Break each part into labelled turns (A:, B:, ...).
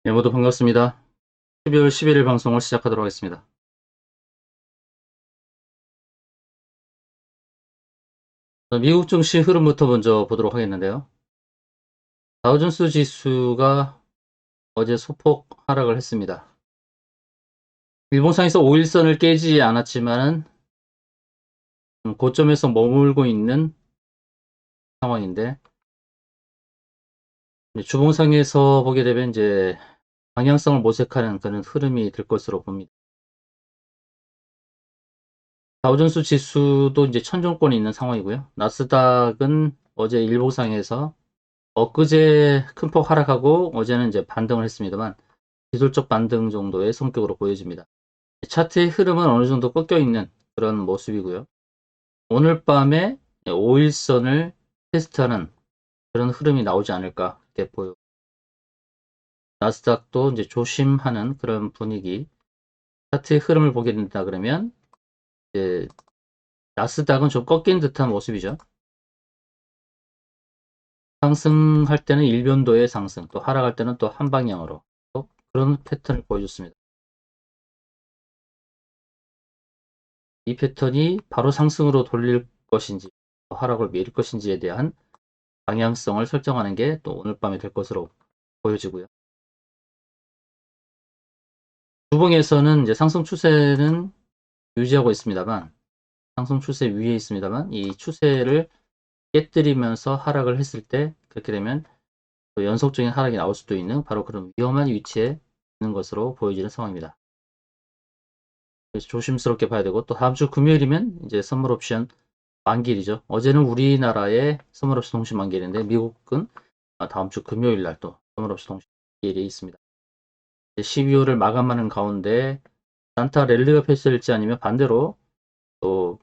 A: 네, 모두 반갑습니다. 12월 11일 방송을 시작하도록 하겠습니다. 미국 증시 흐름부터 먼저 보도록 하겠는데요. 다우존스 지수가 어제 소폭 하락을 했습니다. 일봉상에서 5일선을 깨지 않았지만 고점에서 머물고 있는 상황인데, 주봉상에서 보게 되면 이제 방향성을 모색하는 그런 흐름이 될 것으로 봅니다. 다우존스 지수도 이제 천정권이 있는 상황이고요. 나스닥은 어제 일봉상에서 엊그제 큰 폭 하락하고 어제는 이제 반등을 했습니다만 기술적 반등 정도의 성격으로 보여집니다. 차트의 흐름은 어느 정도 꺾여 있는 그런 모습이고요. 오늘 밤에 5일선을 테스트하는 그런 흐름이 나오지 않을까 이렇게 보여. 나스닥도 이제 조심하는 그런 분위기. 차트의 흐름을 보게 된다 그러면 이제 나스닥은 좀 꺾인 듯한 모습이죠. 상승할 때는 일변도의 상승, 또 하락할 때는 또 한 방향으로 또 그런 패턴을 보여줬습니다. 이 패턴이 바로 상승으로 돌릴 것인지 하락을 미룰 것인지에 대한 방향성을 설정하는 게 또 오늘 밤에 될 것으로 보여지고요. 주봉에서는 이제 상승 추세는 유지하고 있습니다만, 상승 추세 위에 있습니다만, 이 추세를 깨뜨리면서 하락을 했을 때 그렇게 되면 또 연속적인 하락이 나올 수도 있는 바로 그런 위험한 위치에 있는 것으로 보여지는 상황입니다. 그래서 조심스럽게 봐야 되고, 또 다음 주 금요일이면 이제 선물 옵션 만기일이죠. 어제는 우리나라의 선물 옵션 동시 만기일인데 미국은 다음 주 금요일 날 또 선물 옵션 동시 만기일이 있습니다. 12월을 마감하는 가운데 산타 랠리가 펼쳐질지 아니면 반대로 또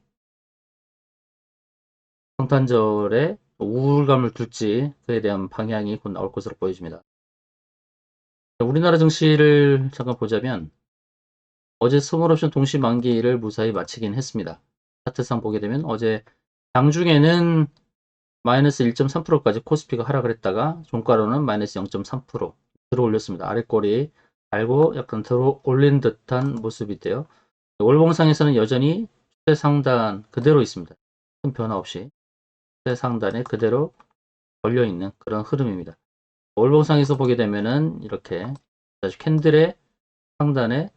A: 성탄절에 우울감을 둘지 그에 대한 방향이 곧 나올 것으로 보여집니다. 우리나라 증시를 잠깐 보자면 어제 선물옵션 동시 만기를 무사히 마치긴 했습니다. 차트상 보게 되면 어제 장중에는 마이너스 1.3%까지 코스피가 하락을 했다가 종가로는 마이너스 0.3% 들어 올렸습니다. 아랫꼬리 달고 약간 들어 올린 듯한 모습인데요. 월봉상에서는 여전히 추세 상단 그대로 있습니다. 큰 변화 없이 추세 상단에 그대로 걸려 있는 그런 흐름입니다. 월봉상에서 보게 되면은 이렇게 캔들의 상단에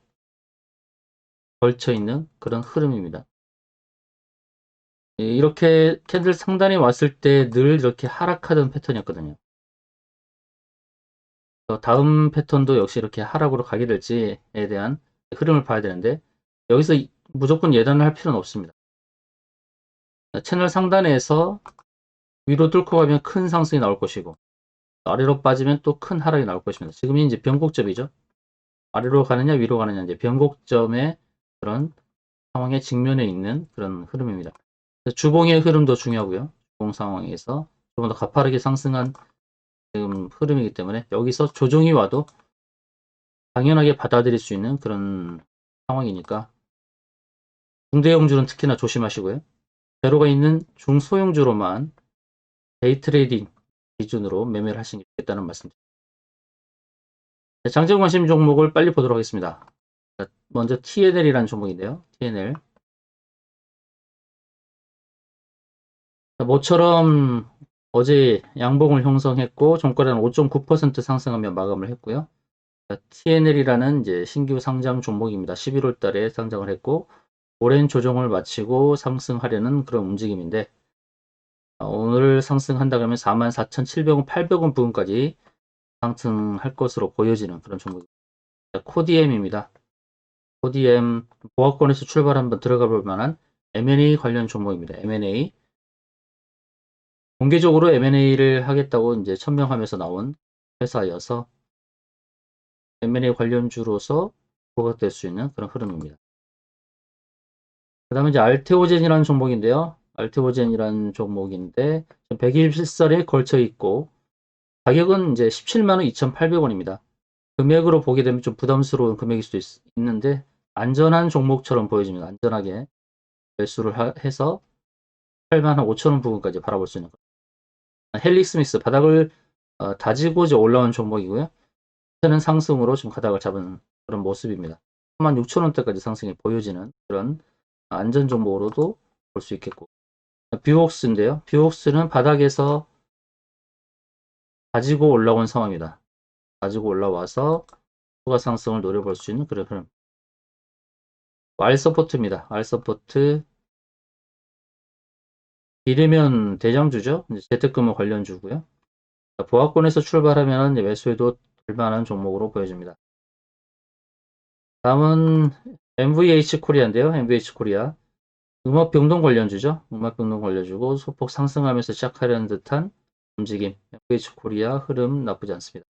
A: 걸쳐 있는 그런 흐름입니다. 이렇게 캔들 상단에 왔을 때 늘 이렇게 하락하던 패턴이었거든요. 다음 패턴도 역시 이렇게 하락으로 가게 될지에 대한 흐름을 봐야 되는데 여기서 무조건 예단을 할 필요는 없습니다. 채널 상단에서 위로 뚫고 가면 큰 상승이 나올 것이고 아래로 빠지면 또 큰 하락이 나올 것입니다. 지금이 이제 변곡점이죠. 아래로 가느냐 위로 가느냐 이제 변곡점의 그런 상황에 직면해 있는 그런 흐름입니다. 주봉의 흐름도 중요하고요. 주봉 상황에서 조금 더 가파르게 상승한 지금 흐름이기 때문에 여기서 조정이 와도 당연하게 받아들일 수 있는 그런 상황이니까 중대형주는 특히나 조심하시고요. 제로가 있는 중소형주로만 데이 트레이딩 기준으로 매매를 하시는 게 좋겠다는 말씀입니다. 장중 관심 종목을 빨리 보도록 하겠습니다. 먼저 TNL이라는 종목인데요. TNL. 모처럼 어제 양봉을 형성했고 종가는 5.9% 상승하며 마감을 했고요. TNL이라는 이제 신규 상장 종목입니다. 11월 달에 상장을 했고 오랜 조정을 마치고 상승하려는 그런 움직임인데 오늘 상승한다 그러면 44,700원, 800원 부근까지 상승할 것으로 보여지는 그런 종목입니다. 코디엠입니다. 코디엠 보합권에서 출발 한번 들어가 볼 만한 M&A 관련 종목입니다. M&A 공개적으로 M&A를 하겠다고 이제 천명하면서 나온 회사여서 M&A 관련주로서 부각될 수 있는 그런 흐름입니다. 그 다음에 이제 알테오젠이라는 종목인데요. 알테오젠이라는 종목인데 120살에 걸쳐 있고 가격은 이제 17만 2,800원입니다. 금액으로 보게 되면 좀 부담스러운 금액일 수도 있는데 안전한 종목처럼 보여집니다. 안전하게 매수를 해서 8만 5천원 부근까지 바라볼 수 있는 헬릭스미스 바닥을 다지고 이제 올라온 종목이고요. 현재는 상승으로 지금 가닥을 잡은 그런 모습입니다. 36,000원대까지 상승이 보여지는 그런 안전 종목으로도 볼 수 있겠고, 뷰옥스인데요. 뷰옥스는 바닥에서 가지고 올라온 상황입니다. 가지고 올라와서 추가 상승을 노려볼 수 있는 그런 흐름. R 서포트입니다. R 서포트 비례면 대장주죠. 재택근무 관련주고요. 보합권에서 출발하면 매수해도 될만한 종목으로 보여집니다. 다음은 MVH 코리아인데요. MVH 코리아 음악 변동 관련주죠. 음악 변동 관련주고 소폭 상승하면서 시작하려는 듯한 움직임. MVH 코리아 흐름 나쁘지 않습니다.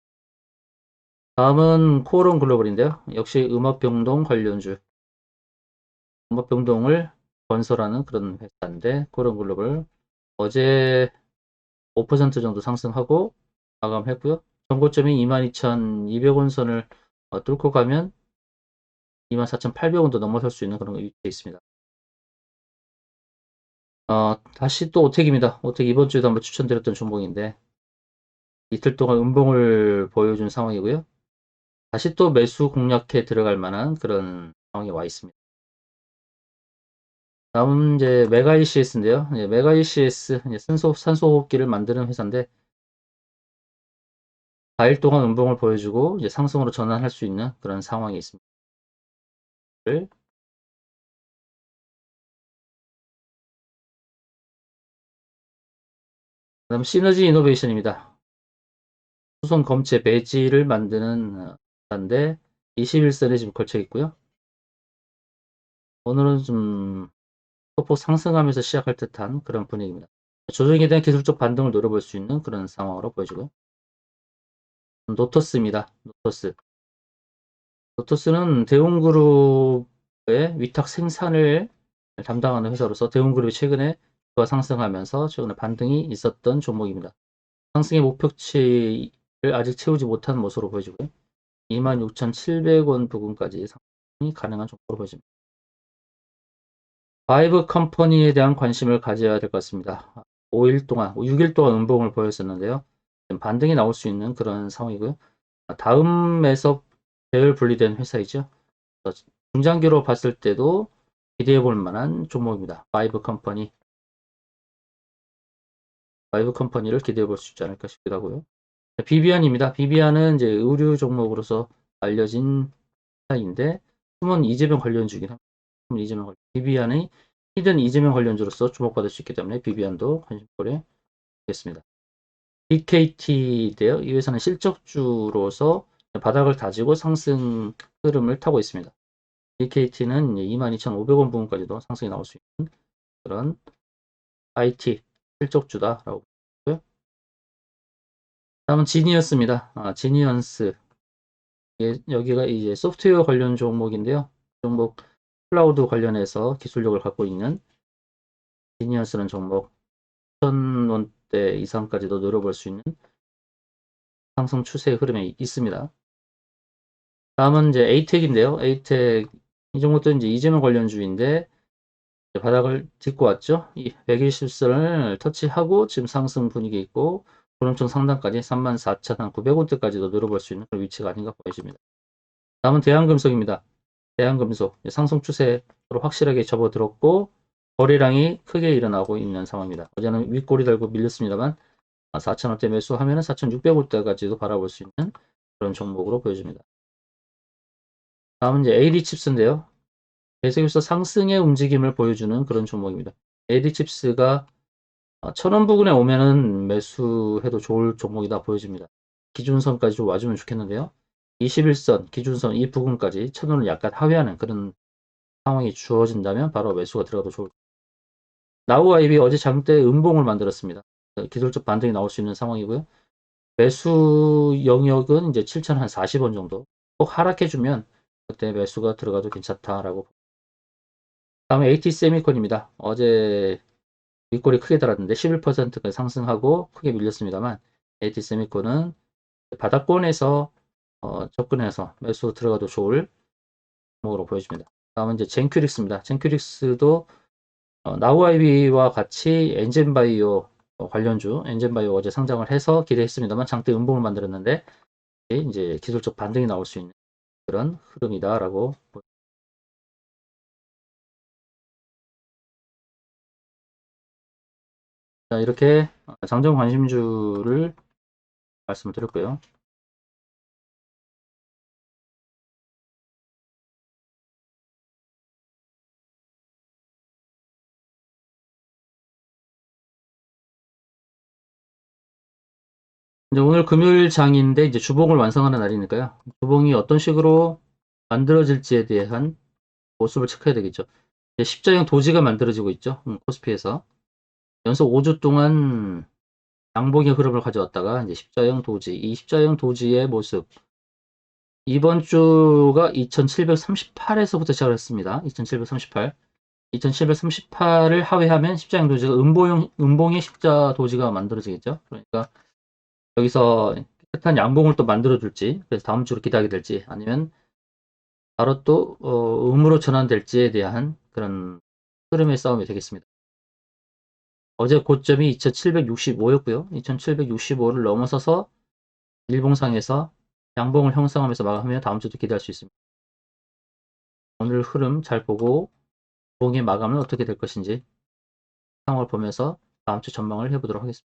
A: 다음은 코오롱 글로벌인데요. 역시 음악 변동 관련주. 음악 변동을 건설하는 그런 회사인데 코오롱 글로벌 어제 5% 정도 상승하고 마감했고요. 정고점이 22,200원 선을 뚫고 가면 24,800원도 넘어설 수 있는 그런 위치에 있습니다. 다시 또 오텍입니다. 오텍 이번 주에도 한번 추천드렸던 종목인데 이틀 동안 음봉을 보여준 상황이고요. 다시 또 매수 공략해 들어갈 만한 그런 상황에 와 있습니다. 다음 이제 메가 ECS인데요. 메가 ECS 산소호흡기를 만드는 회사인데 4일 동안 음봉을 보여주고 이제 상승으로 전환할 수 있는 그런 상황이 있습니다. 그다음 시너지 이노베이션입니다. 수송 검체 배지를 만드는 회사인데 21선에 지금 걸쳐 있고요. 오늘은 좀 소폭 상승하면서 시작할 듯한 그런 분위기입니다. 조정에 대한 기술적 반등을 노려볼 수 있는 그런 상황으로 보여지고요. 노토스입니다. 노토스. 노토스는 대웅그룹의 위탁 생산을 담당하는 회사로서 대웅그룹이 최근에 주가 상승하면서 최근에 반등이 있었던 종목입니다. 상승의 목표치를 아직 채우지 못한 모습으로 보여지고요. 26,700원 부근까지 상승이 가능한 종목으로 보여집니다. 바이브 컴퍼니에 대한 관심을 가져야 될 것 같습니다. 5일 동안, 6일 동안 음봉을 보였었는데요. 반등이 나올 수 있는 그런 상황이고요. 다음에서 배열 분리된 회사이죠. 중장기로 봤을 때도 기대해 볼 만한 종목입니다. 바이브 컴퍼니. 바이브 컴퍼니를 기대해 볼 수 있지 않을까 싶기도 하고요. 비비안입니다. 비비안은 이제 의류 종목으로서 알려진 회사인데 숨은 이재명 관련주긴 합니다. 숨은 이재명 관련. 비비안의 히든 이재명 관련주로서 주목받을 수 있기 때문에 비비안도 관심거리에 있겠습니다. BKT인데요. 이 회사는 실적주로서 바닥을 다지고 상승 흐름을 타고 있습니다. BKT는 22,500원 부분까지도 상승이 나올 수 있는 그런 IT 실적주다라고 보고요. 다음은 지니어스입니다. 지니언스. 여기가 이제 소프트웨어 관련 종목인데요. 종목 클라우드 관련해서 기술력을 갖고 있는 지니어스는 종목 1,000원대 이상까지도 노려볼 수 있는 상승 추세 흐름에 있습니다. 다음은 이제 에이텍인데요. 에이텍 이 종목도 이제 이재명 관련주인데 바닥을 딛고 왔죠. 이 120선을 터치하고 지금 상승 분위기 있고 구름총 상단까지 34,900원대까지도 노려볼 수 있는 그런 위치가 아닌가 보여집니다. 다음은 대한금속입니다. 대한금속 상승 추세로 확실하게 접어들었고 거래량이 크게 일어나고 있는 상황입니다. 어제는 윗꼬리 달고 밀렸습니다만 4,000원대 매수하면 4,600원대까지도 바라볼 수 있는 그런 종목으로 보여집니다. 다음은 이제 AD칩스인데요. 계속해서 상승의 움직임을 보여주는 그런 종목입니다. AD칩스가 1,000원 부근에 오면은 매수해도 좋을 종목이다 보여집니다. 기준선까지 좀 와주면 좋겠는데요. 21선 기준선 이 부분까지 1,000원을 약간 하회하는 그런 상황이 주어진다면 바로 매수가 들어가도 좋을. 나우아이비 어제 장대 음봉을 만들었습니다. 기술적 반등이 나올 수 있는 상황이고요. 매수 영역은 이제 7,040원 정도. 꼭 하락해주면 그때 매수가 들어가도 괜찮다라고. 다음에 AT세미콘입니다. 어제 윗골이 크게 달았는데 11%까지 상승하고 크게 밀렸습니다만 AT세미콘은 바닥권에서 접근해서 매수 들어가도 좋을 종목으로 보여집니다. 다음은 이제 젠큐릭스입니다. 젠큐릭스도 나우아이비와 같이 엔젠바이오 관련주 엔젠바이오 어제 상장을 해서 기대했습니다만 장대 음봉을 만들었는데 이제 기술적 반등이 나올 수 있는 그런 흐름이다라고. 자, 이렇게 장정 관심주를 말씀을 드렸고요. 이제 오늘 금요일 장인데 이제 주봉을 완성하는 날이니까요. 주봉이 어떤 식으로 만들어질지에 대한 모습을 체크해야 되겠죠. 이제 십자형 도지가 만들어지고 있죠. 코스피에서 연속 5주 동안 양봉의 흐름을 가져왔다가 이제 십자형 도지, 이 십자형 도지의 모습. 이번 주가 2738에서부터 시작을 했습니다. 2738. 2738을 하회하면 십자형 도지가 음봉의 십자 도지가 만들어지겠죠. 그러니까 여기서 깨끗한 양봉을 또 만들어줄지, 그래서 다음 주로 기대하게 될지, 아니면 바로 또 음으로 전환될지에 대한 그런 흐름의 싸움이 되겠습니다. 어제 고점이 2765였고요. 2765를 넘어서서 일봉상에서 양봉을 형성하면서 마감하면 다음 주도 기대할 수 있습니다. 오늘 흐름 잘 보고 봉의 마감은 어떻게 될 것인지 상황을 보면서 다음 주 전망을 해보도록 하겠습니다.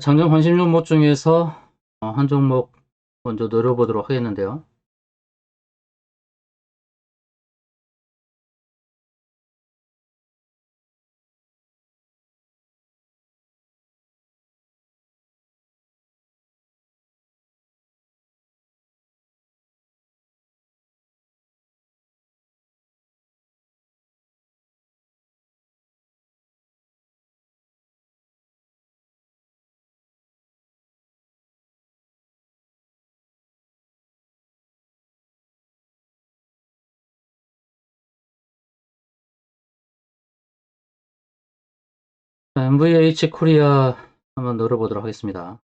A: 장중 관심 종목 중에서 한 종목 먼저 노려보도록 하겠는데요. MVH 코리아 한번 노려보도록 하겠습니다.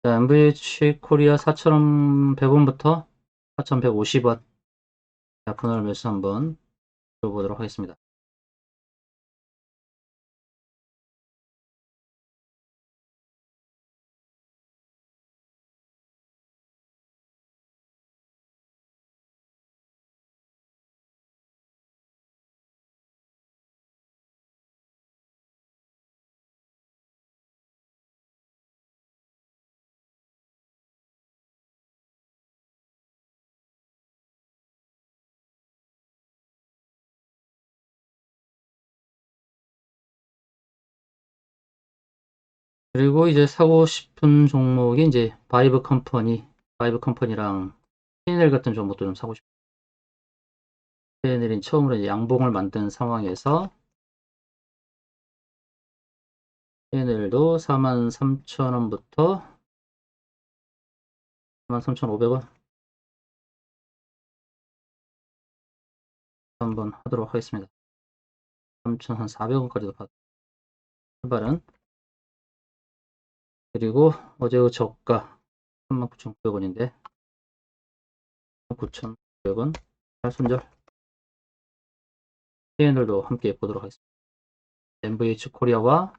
A: 자, MVH 코리아 4,100원부터 4,150원. 분할 매수 한번 보도록 하겠습니다. 그리고 이제 사고 싶은 종목이 이제 바이브 컴퍼니랑 CNL 같은 종목도 좀 사고 싶어요. CNL이 처음으로 이제 양봉을 만든 상황에서 CNL도 43,000원부터 43,500원 한번 하도록 하겠습니다. 3,400원까지도 출발은. 그리고 어제의 저가 39,900원인데 9,900원 손절 CNL도 함께 보도록 하겠습니다. MVH 코리아와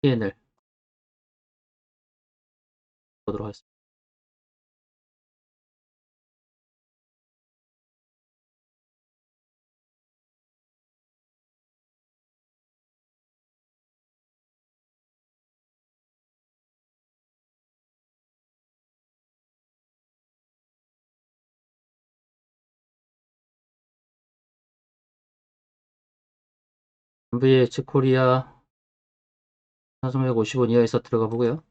A: CNL 보도록 하겠습니다. MVH 코리아 4,150원 이하에서 들어가 보고요.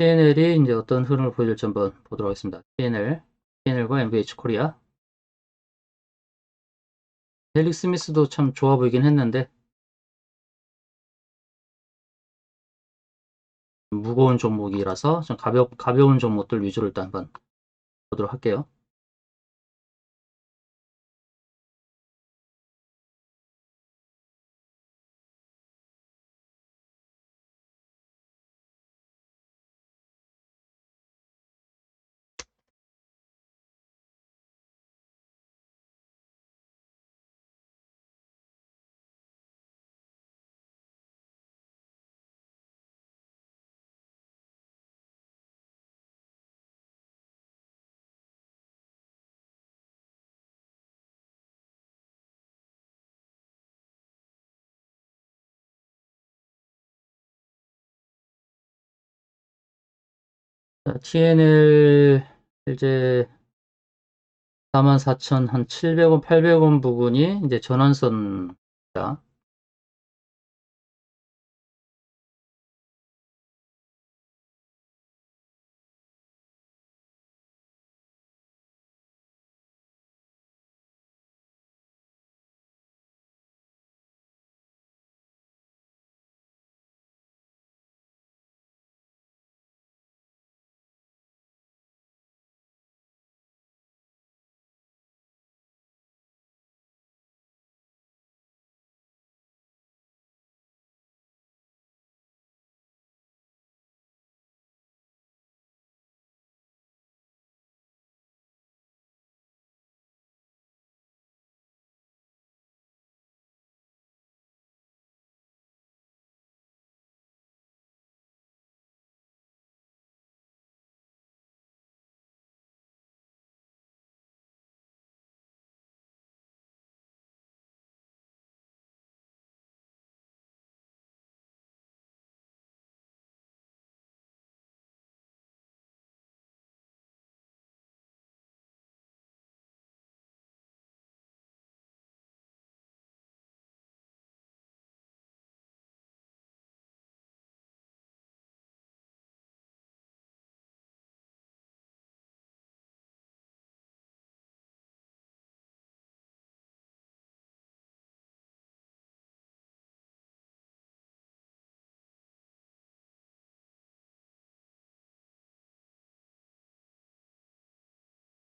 A: CNL이 이제 어떤 흐름을 보여줄지 한번 보도록 하겠습니다. CNL과 MVH 코리아. 헬릭 스미스도 참 좋아 보이긴 했는데 무거운 종목이라서 좀 가벼운 종목들 위주로 일단 한번 보도록 할게요. TNL 이제 44,000 한 700원, 800원 부분이 이제 전환선입니다.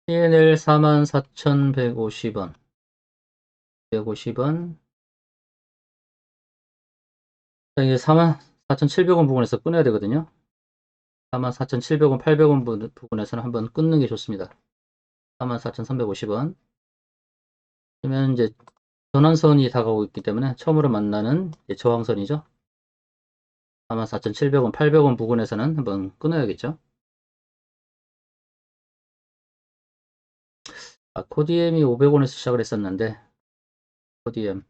A: CNL 44,150원. 150원. 이게 44,700원 부분에서 끊어야 되거든요. 44,700원, 800원 부분에서는 한번 끊는 게 좋습니다. 44,350원. 그러면 이제 전환선이 다가오고 있기 때문에 처음으로 만나는 저항선이죠. 44,700원, 800원 부분에서는 한번 끊어야겠죠. 코디엠이 500원에서 시작을 했었는데, 코디엠.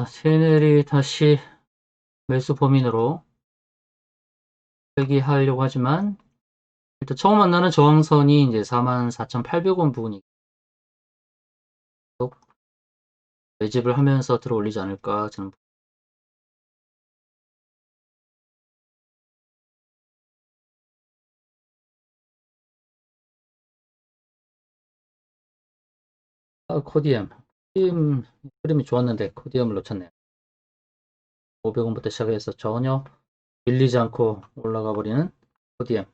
A: CNL이 다시 매수 범인으로 회귀하려고 하지만, 일단 처음 만나는 저항선이 이제 44,800원 부분이 계속 매집을 하면서 들어올리지 않을까 저는. 코디엠. 코디엠 흐름이 좋았는데 코디엠을 놓쳤네요. 500원부터 시작해서 전혀 밀리지 않고 올라가 버리는 코디엠.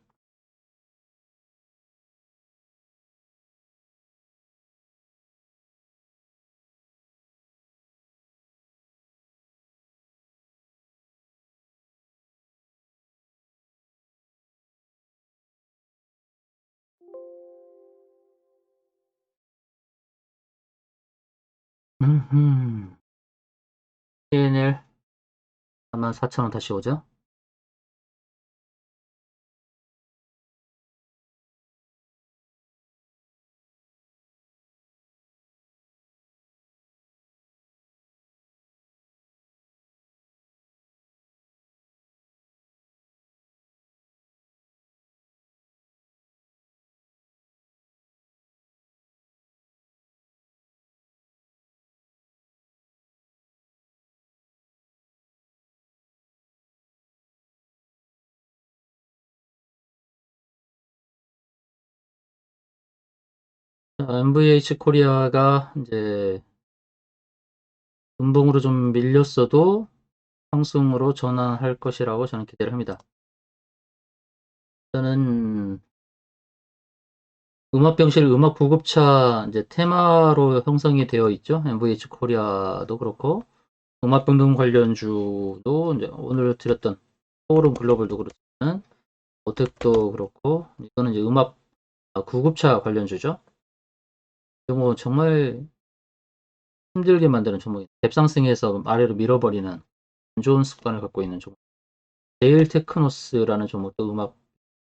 A: CNL 44,000원 다시 오죠. MVH 코리아가 이제 음봉으로 좀 밀렸어도 상승으로 전환할 것이라고 저는 기대를 합니다. 저는 음압병실 음압 구급차 이제 테마로 형성이 되어 있죠. MVH 코리아도 그렇고 음압병동 관련주도 이제 오늘 드렸던 포럼 글로벌도 그렇지만 오텍도 그렇고 이거는 이제 음압 구급차 관련주죠. 뭐 정말 힘들게 만드는 종목이 갭상승해서 아래로 밀어버리는 안 좋은 습관을 갖고 있는 종목. 제일 테크노스라는 종목도 음악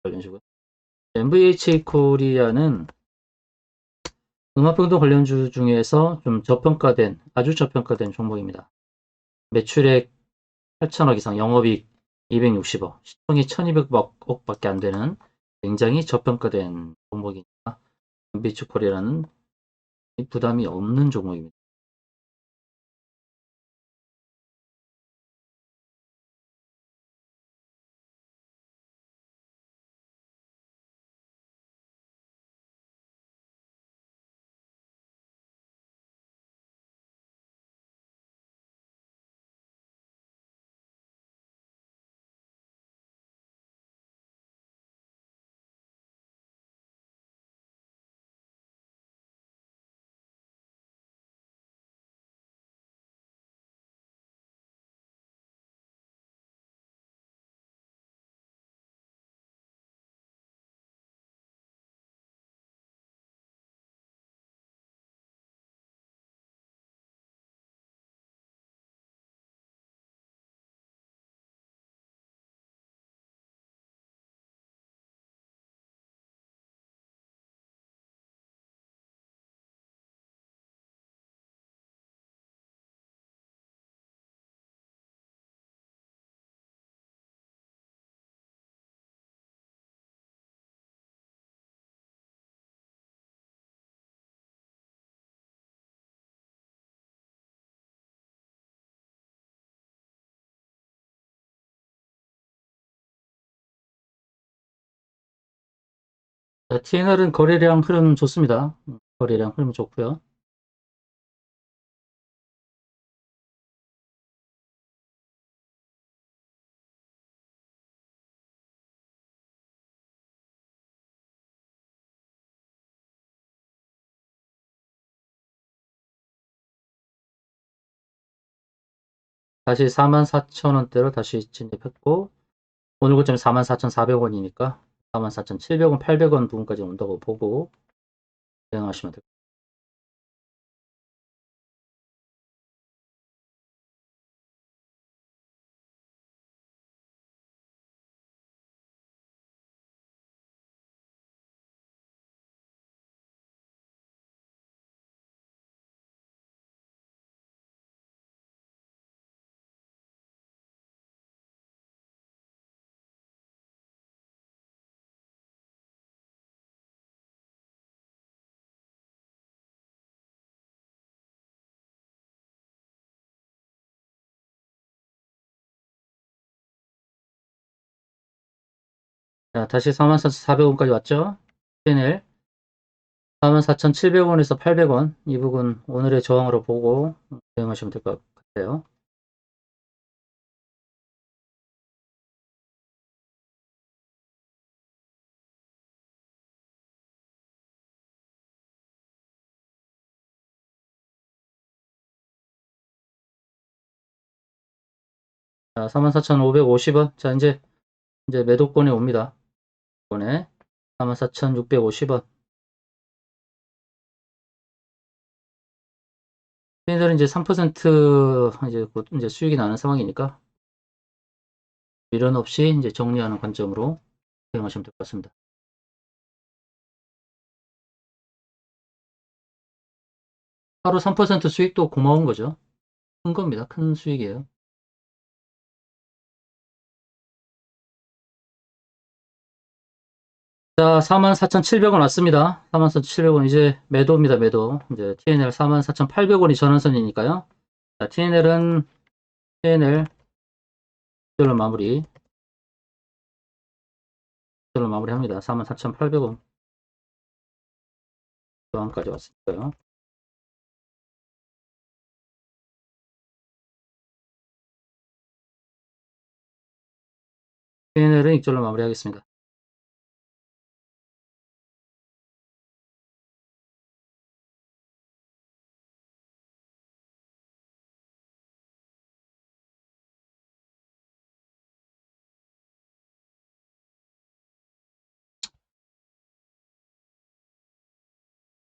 A: 관련주고요. MVH 코리아는 음악병동 관련주 중에서 좀 저평가된, 아주 저평가된 종목입니다. 매출액 8천억 이상, 영업이익 260억, 시총이 1200억밖에 안 되는 굉장히 저평가된 종목이니까 MVH 코리아라는 부담이 없는 종목입니다. 자, TNL은 거래량 흐름 좋습니다. 거래량 흐름 좋고요. 다시 44,000원대로 다시 진입했고, 오늘 고점이 44,400원이니까 44,700원, 800원 부분까지 온다고 보고 대응하시면 됩니다. 자, 다시 44,400원까지 왔죠? PNL 44,700원에서 800원 이 부분 오늘의 저항으로 보고 대응하시면 될 것 같아요. 자, 44,550원. 자, 이제 매도권에 옵니다. 이번에 44,650원. 얘들은 이제 3% 이제 곧 이제 수익이 나는 상황이니까 미련 없이 이제 정리하는 관점으로 대응하시면 될 것 같습니다. 하루 3% 수익도 고마운 거죠. 큰 겁니다. 큰 수익이에요. 자, 44,700원 왔습니다. 44,700원 이제 매도입니다. 매도. 이제 TNL 44,800원이 전환선이니까요. 자, TNL 이걸로 마무리합니다. 44,800원 저항까지 왔으니까요. TNL은 이걸로 마무리하겠습니다.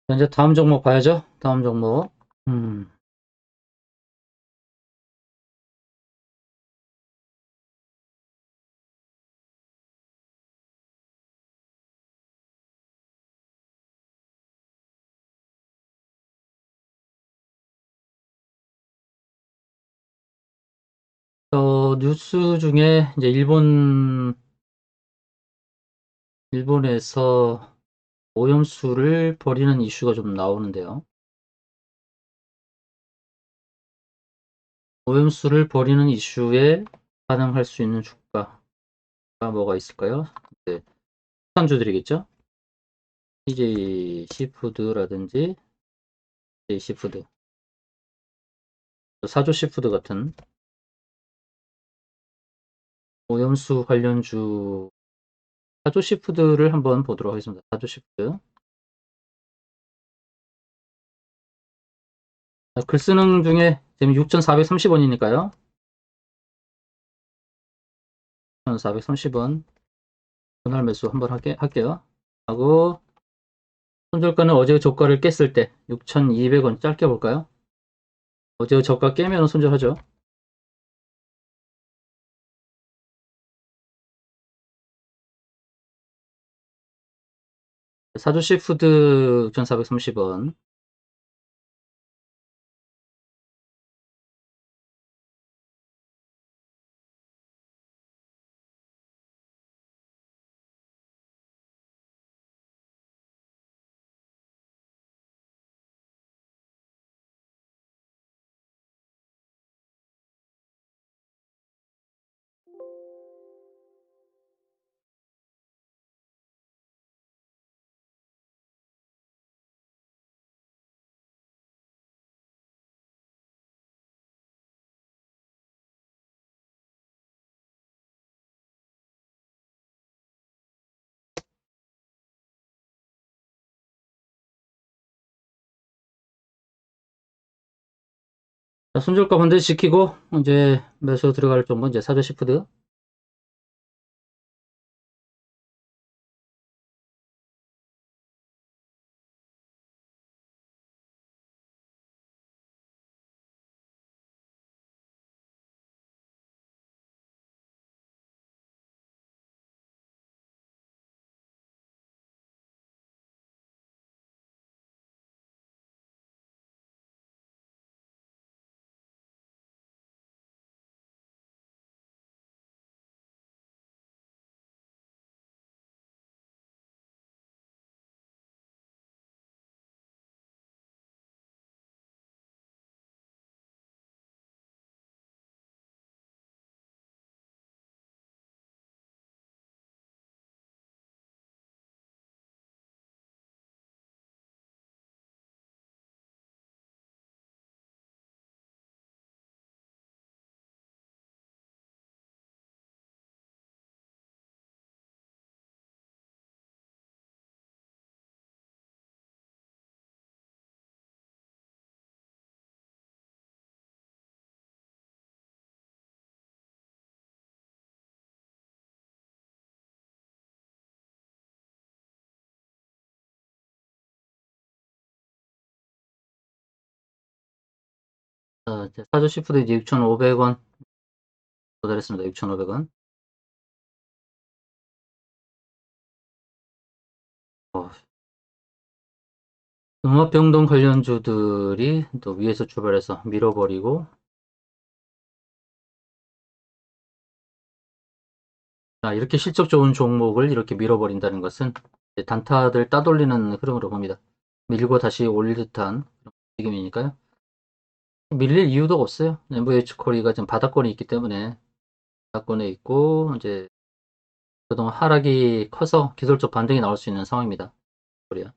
A: 자, 이제 다음 종목 봐야죠. 다음 종목. 음, 뉴스 중에 이제 일본에서 오염수를 버리는 이슈가 좀 나오는데요. 오염수를 버리는 이슈에 반응할 수 있는 주가가 뭐가 있을까요? 네, 수산주들이겠죠? CJ 시푸드라든지 CJ 시푸드, 사조 시푸드 같은 오염수 관련주 사조 시푸드를 한번 보도록 하겠습니다. 사조 시푸드. 글 쓰는 중에 지금 6,430원이니까요. 6,430원 분할 매수 한번 할게요. 하고 손절가는 어제 저가를 깼을 때 6,200원 짧게 볼까요? 어제 저가 깨면 손절하죠. 사조 시푸드 6,430원. 자, 손절가 반드시 지키고 이제 매수 들어갈 정도 이제 사조시푸드. 자, 이제 사조시푸드 이제 6,500원 도달했습니다. 6,500원. 음압병동 관련주들이 또 위에서 출발해서 밀어버리고, 자, 이렇게 실적 좋은 종목을 이렇게 밀어버린다는 것은 이제 단타들 따돌리는 흐름으로 봅니다. 밀고 다시 올릴 듯한 그런 움직임이니까요. 밀릴 이유도 없어요. MVH코리가 지금 바닥권에 있기 때문에 바닥권에 있고 이제 그동안 하락이 커서 기술적 반등이 나올 수 있는 상황입니다. 코리아.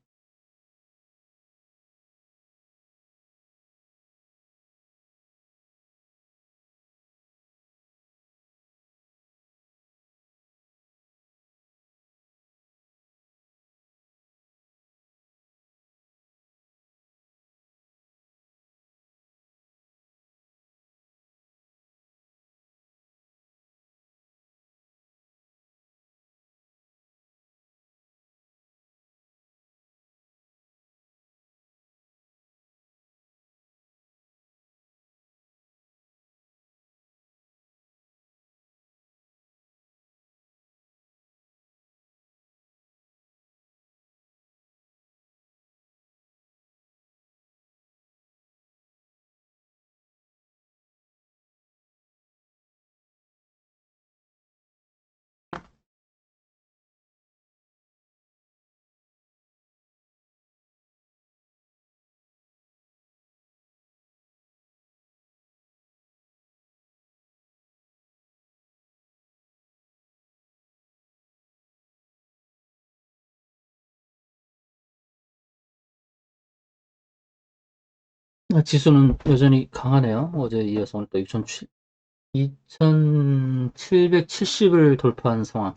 A: 지수는 여전히 강하네요. 어제 이어서 오늘 또 2770을 돌파한 상황.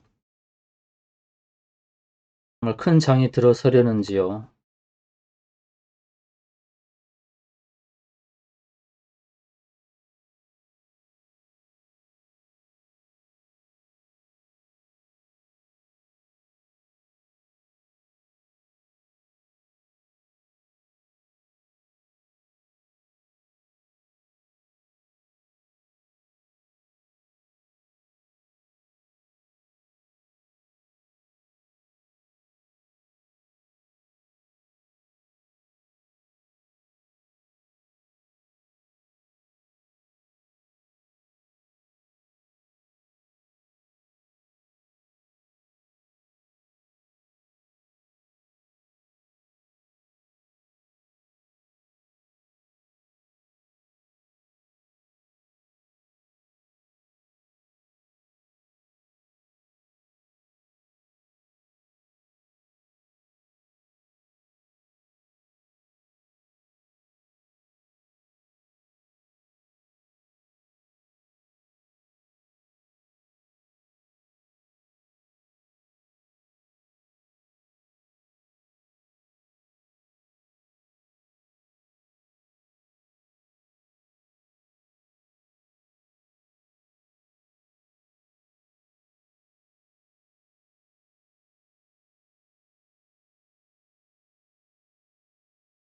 A: 정말 큰 장이 들어서려는지요.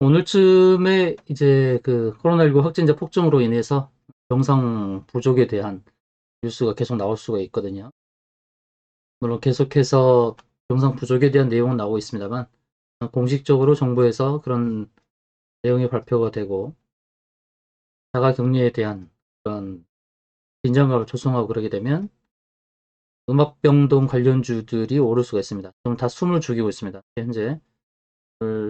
A: 오늘쯤에 이제 그 코로나19 확진자 폭증으로 인해서 병상 부족에 대한 뉴스가 계속 나올 수가 있거든요. 물론 계속해서 병상 부족에 대한 내용은 나오고 있습니다만 공식적으로 정부에서 그런 내용이 발표가 되고 자가격리에 대한 그런 긴장감을 조성하고 그러게 되면 음압병동 관련주들이 오를 수가 있습니다. 지금 다 숨을 죽이고 있습니다. 현재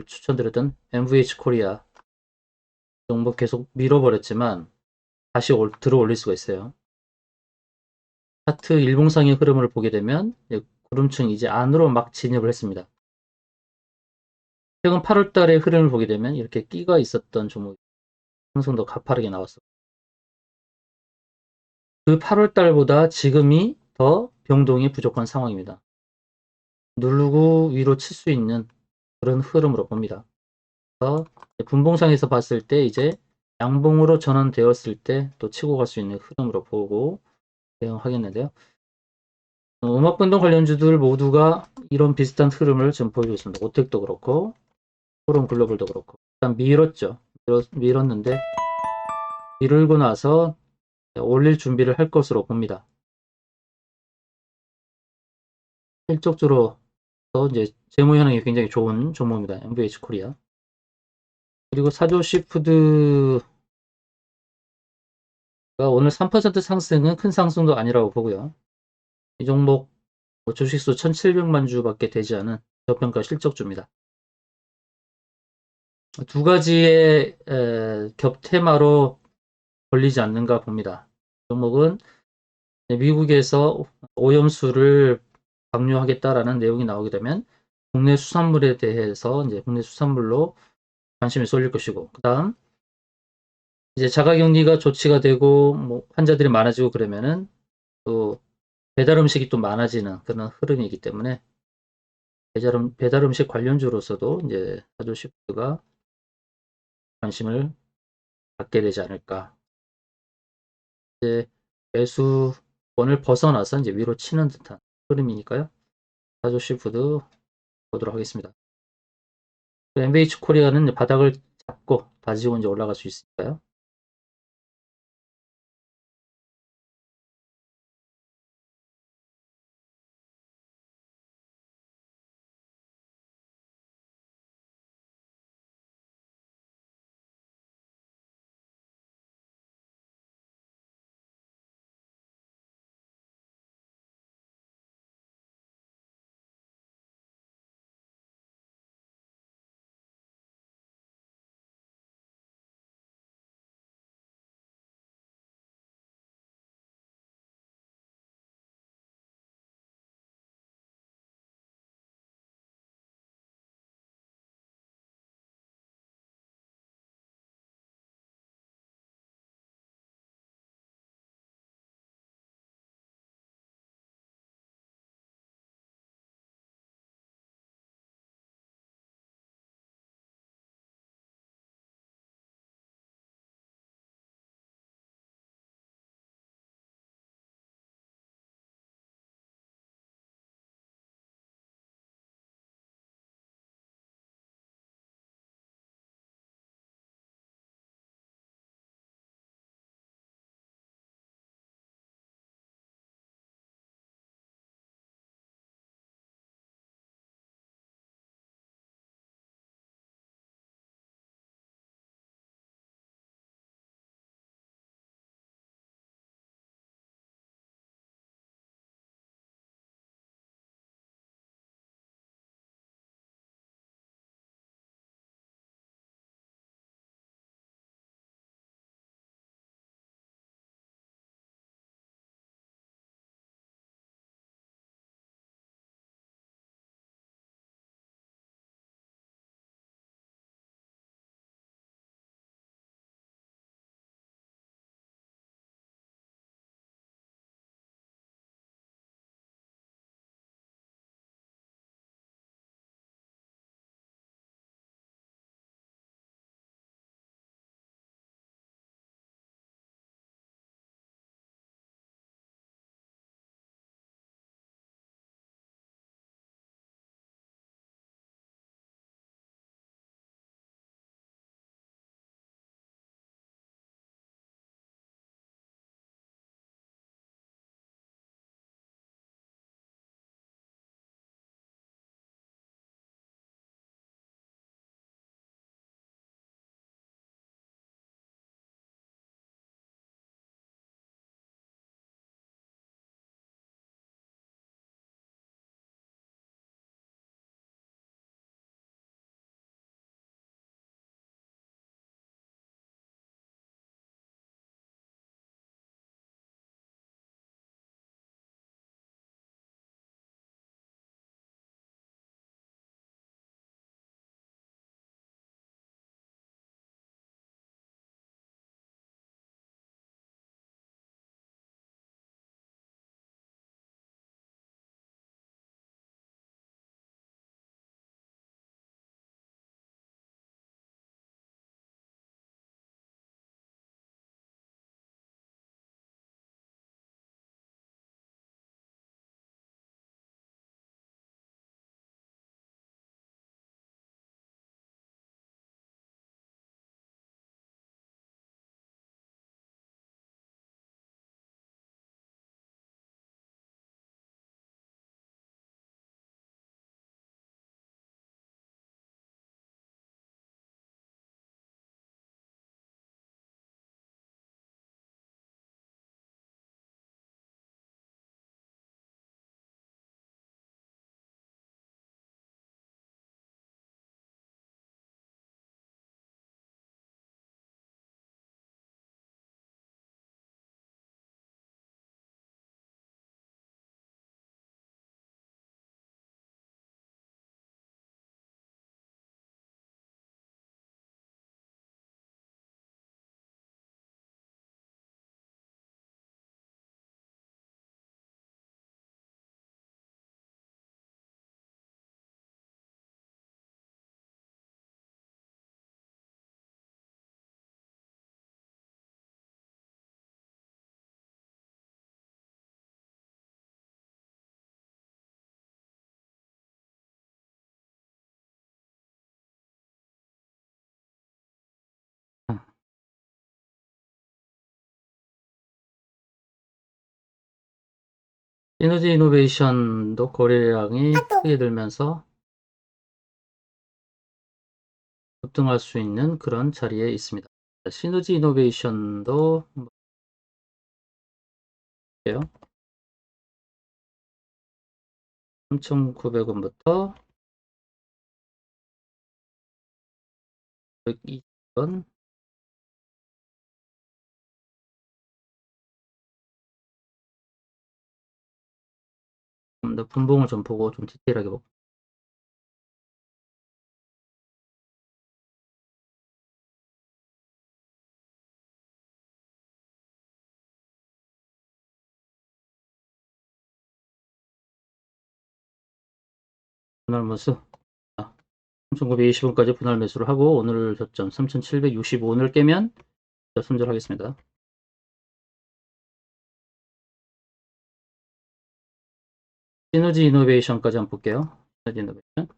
A: 추천드렸던 MVH 코리아 종목 계속 밀어버렸지만 다시 들어 올릴 수가 있어요. 차트 일봉상의 흐름을 보게 되면 구름층 이제 안으로 막 진입을 했습니다. 최근 8월 달의 흐름을 보게 되면 이렇게 끼가 있었던 종목이 상승도 가파르게 나왔어. 그 8월 달보다 지금이 더 변동이 부족한 상황입니다. 누르고 위로 칠 수 있는 그런 흐름으로 봅니다. 분봉상에서 봤을 때 이제 양봉으로 전환되었을 때 또 치고 갈 수 있는 흐름으로 보고 대응하겠는데요. 음악변동 관련주들 모두가 이런 비슷한 흐름을 지금 보여주고 있습니다. 오텍도 그렇고 포럼 글로벌도 그렇고 일단 밀었죠. 밀었는데 밀고 나서 올릴 준비를 할 것으로 봅니다. 실적적으로 이제 재무 현황이 굉장히 좋은 종목입니다. MVH 코리아. 그리고 사조 시푸드가 오늘 3% 상승은 큰 상승도 아니라고 보고요. 이 종목 주식수 1,700만 주밖에 되지 않은 저평가 실적주입니다. 두 가지의 겹테마로 걸리지 않는가 봅니다. 종목은 미국에서 오염수를 방류하겠다라는 내용이 나오게 되면 국내 수산물에 대해서 이제 국내 수산물로 관심이 쏠릴 것이고, 그다음 이제 자가격리가 조치가 되고 뭐 환자들이 많아지고 그러면은 또 배달 음식이 또 많아지는 그런 흐름이기 때문에 배달 음식 관련주로서도 이제 사조식프가 관심을 갖게 되지 않을까. 이제 매수권을 벗어나서 이제 위로 치는 듯한 흐름이니까요. 사조식푸드 보도록 하겠습니다. MBH 코리아는 바닥을 잡고 다지고 이제 올라갈 수 있을까요? 시너지 이노베이션도 거래량이 크게 들면서 급등할 수 있는 그런 자리에 있습니다. 시너지 이노베이션도 볼게요. 3,900원부터 102원. 분봉을 좀 보고 좀 디테일하게 볼게요. 분할 매수 3,920원까지 분할 매수를 하고 오늘 저점 3,765원을 깨면 손절하겠습니다. 시너지 이노베이션까지 한번 볼게요. 시너지 이노베이션.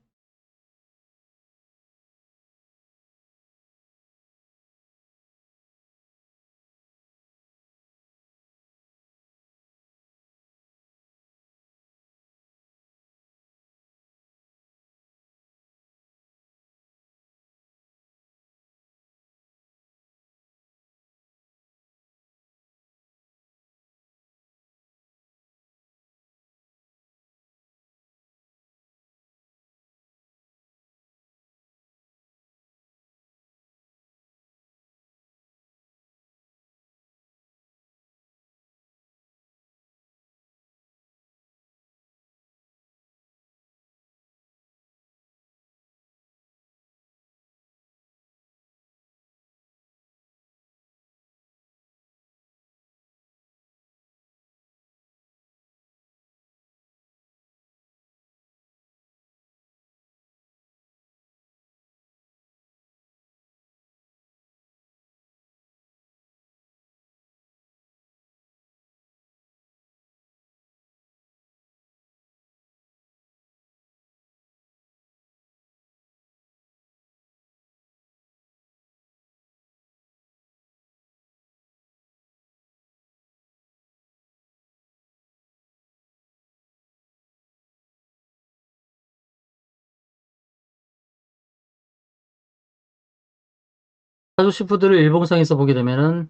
A: 사조시푸드를 일봉상에서 보게 되면은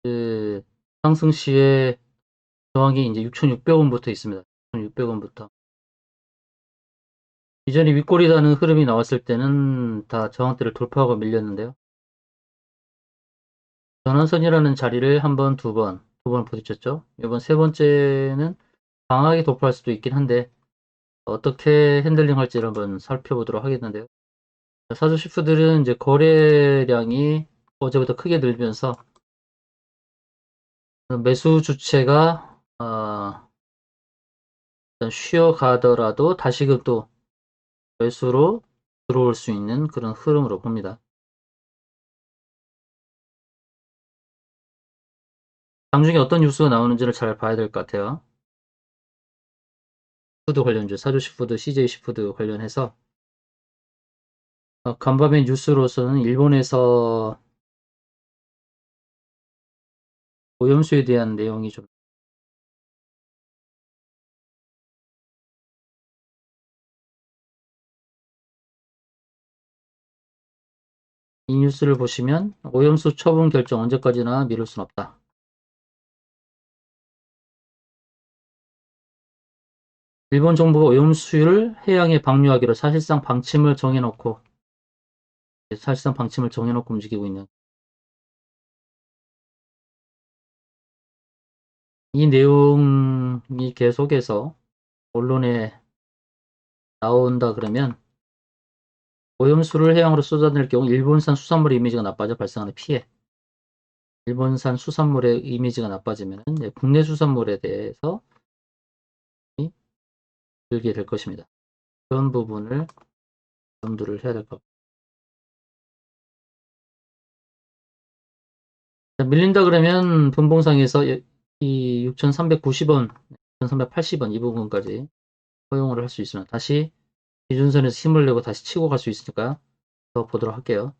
A: 그 상승 시에 저항이 이제 6,600원부터 있습니다. 6,600원부터. 이전에 윗골이라는 흐름이 나왔을 때는 다 저항대를 돌파하고 밀렸는데요. 전환선이라는 자리를 한 번, 두 번 부딪혔죠. 이번 세 번째는 강하게 돌파할 수도 있긴 한데 어떻게 핸들링 할지를 한번 살펴보도록 하겠는데요. 사조시푸드는 이제 거래량이 어제부터 크게 늘면서 매수 주체가 일단 쉬어가더라도 다시금 또 매수로 들어올 수 있는 그런 흐름으로 봅니다. 장중에 어떤 뉴스가 나오는지를 잘 봐야 될 것 같아요. 푸드 관련주, 사조시푸드, CJ시푸드 관련해서 간밤의 뉴스로서는 일본에서 오염수에 대한 내용이 좀 이 뉴스를 보시면 오염수 처분 결정 언제까지나 미룰 순 없다. 일본 정부가 오염수를 해양에 방류하기로 사실상 방침을 정해놓고 움직이고 있는 이 내용이 계속해서 언론에 나온다 그러면 오염수를 해양으로 쏟아낼 경우 일본산 수산물의 이미지가 나빠져 발생하는 피해. 일본산 수산물의 이미지가 나빠지면 국내 수산물에 대해서 들게 될 것입니다. 그런 부분을 염두를 해야 될 것 같아요. 밀린다 그러면 분봉상에서 이 6,390원, 6,380원 이 부분까지 허용을 할 수 있으면 다시 기준선에서 힘을 내고 다시 치고 갈 수 있으니까 더 보도록 할게요.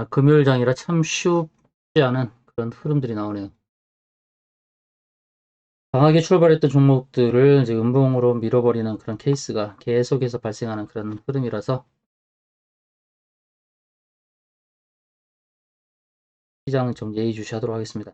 A: 금요일장이라 참 쉽지 않은 그런 흐름들이 나오네요. 강하게 출발했던 종목들을 이제 음봉으로 밀어버리는 그런 케이스가 계속해서 발생하는 그런 흐름이라서 시장 좀 예의주시하도록 하겠습니다.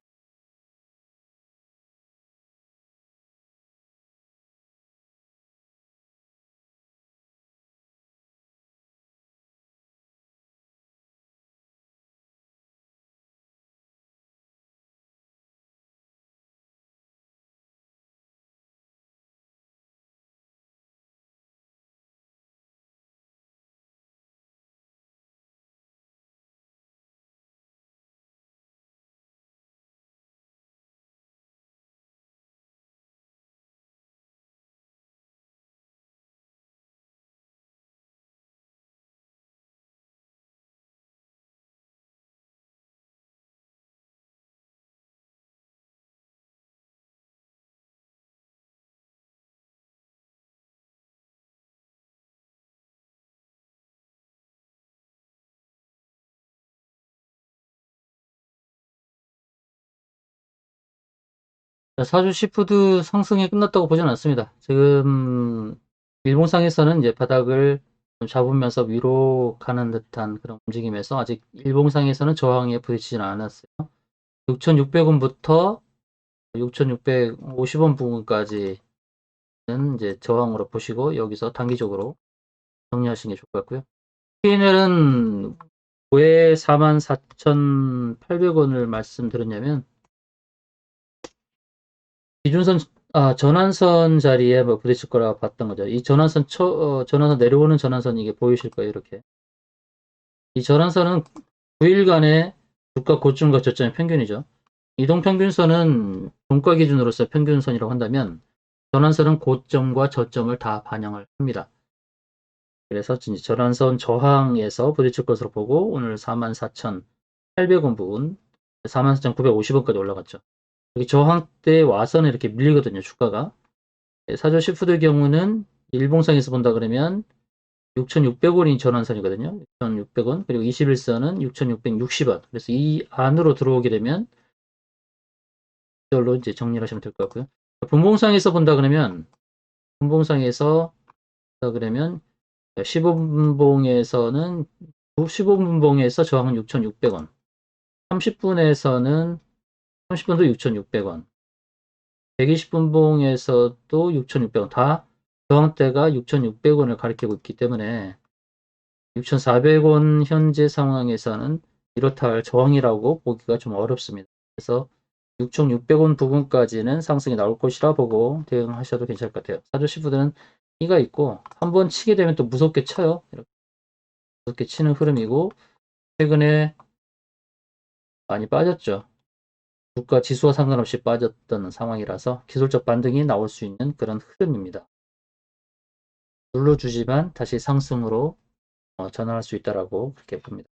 A: 사주 시푸드 상승이 끝났다고 보진 않습니다. 지금 일봉상에서는 이제 바닥을 좀 잡으면서 위로 가는 듯한 그런 움직임에서 아직 일봉상에서는 저항에 부딪히지는 않았어요. 6,600원부터 6,650원 부근까지는 이제 저항으로 보시고 여기서 단기적으로 정리하시는 게 좋을 것 같고요. P&L은 왜 44,800원을 말씀드렸냐면 기준선 전환선 자리에 뭐 부딪힐 거라고 봤던 거죠. 이 전환선 전환선 내려오는 전환선 이게 보이실 거예요. 이렇게 이 전환선은 9일간의 주가 고점과 저점의 평균이죠. 이동평균선은 종가 기준으로서 평균선이라고 한다면 전환선은 고점과 저점을 다 반영을 합니다. 그래서 전환선 저항에서 부딪힐 것으로 보고 오늘 44,800원 부분 44,950원까지 올라갔죠. 여기 저항대 와서는 이렇게 밀리거든요. 주가가. 사조 시푸드의 경우는 일봉상에서 본다 그러면 6,600원이 전환선이거든요. 6,600원. 그리고 21선은 6,660원. 그래서 이 안으로 들어오게 되면 이걸로 이제 정리를 하시면 될 것 같고요. 분봉상에서 본다 그러면 분봉상에서 본다 그러면 15분봉에서는 15분봉에서 저항은 6,600원. 30분에서는 30분도 6,600원. 120분봉에서도 6,600원. 다 저항대가 6,600원을 가리키고 있기 때문에 6,400원 현재 상황에서는 이렇다 할 저항이라고 보기가 좀 어렵습니다. 그래서 6,600원 부분까지는 상승이 나올 것이라 보고 대응하셔도 괜찮을 것 같아요. 사조 시푸드는 이가 있고 한번 치게 되면 또 무섭게 쳐요. 이렇게 무섭게 치는 흐름이고 최근에 많이 빠졌죠. 주가 지수와 상관없이 빠졌던 상황이라서 기술적 반등이 나올 수 있는 그런 흐름입니다. 눌러주지만 다시 상승으로 전환할 수 있다라고 그렇게 봅니다.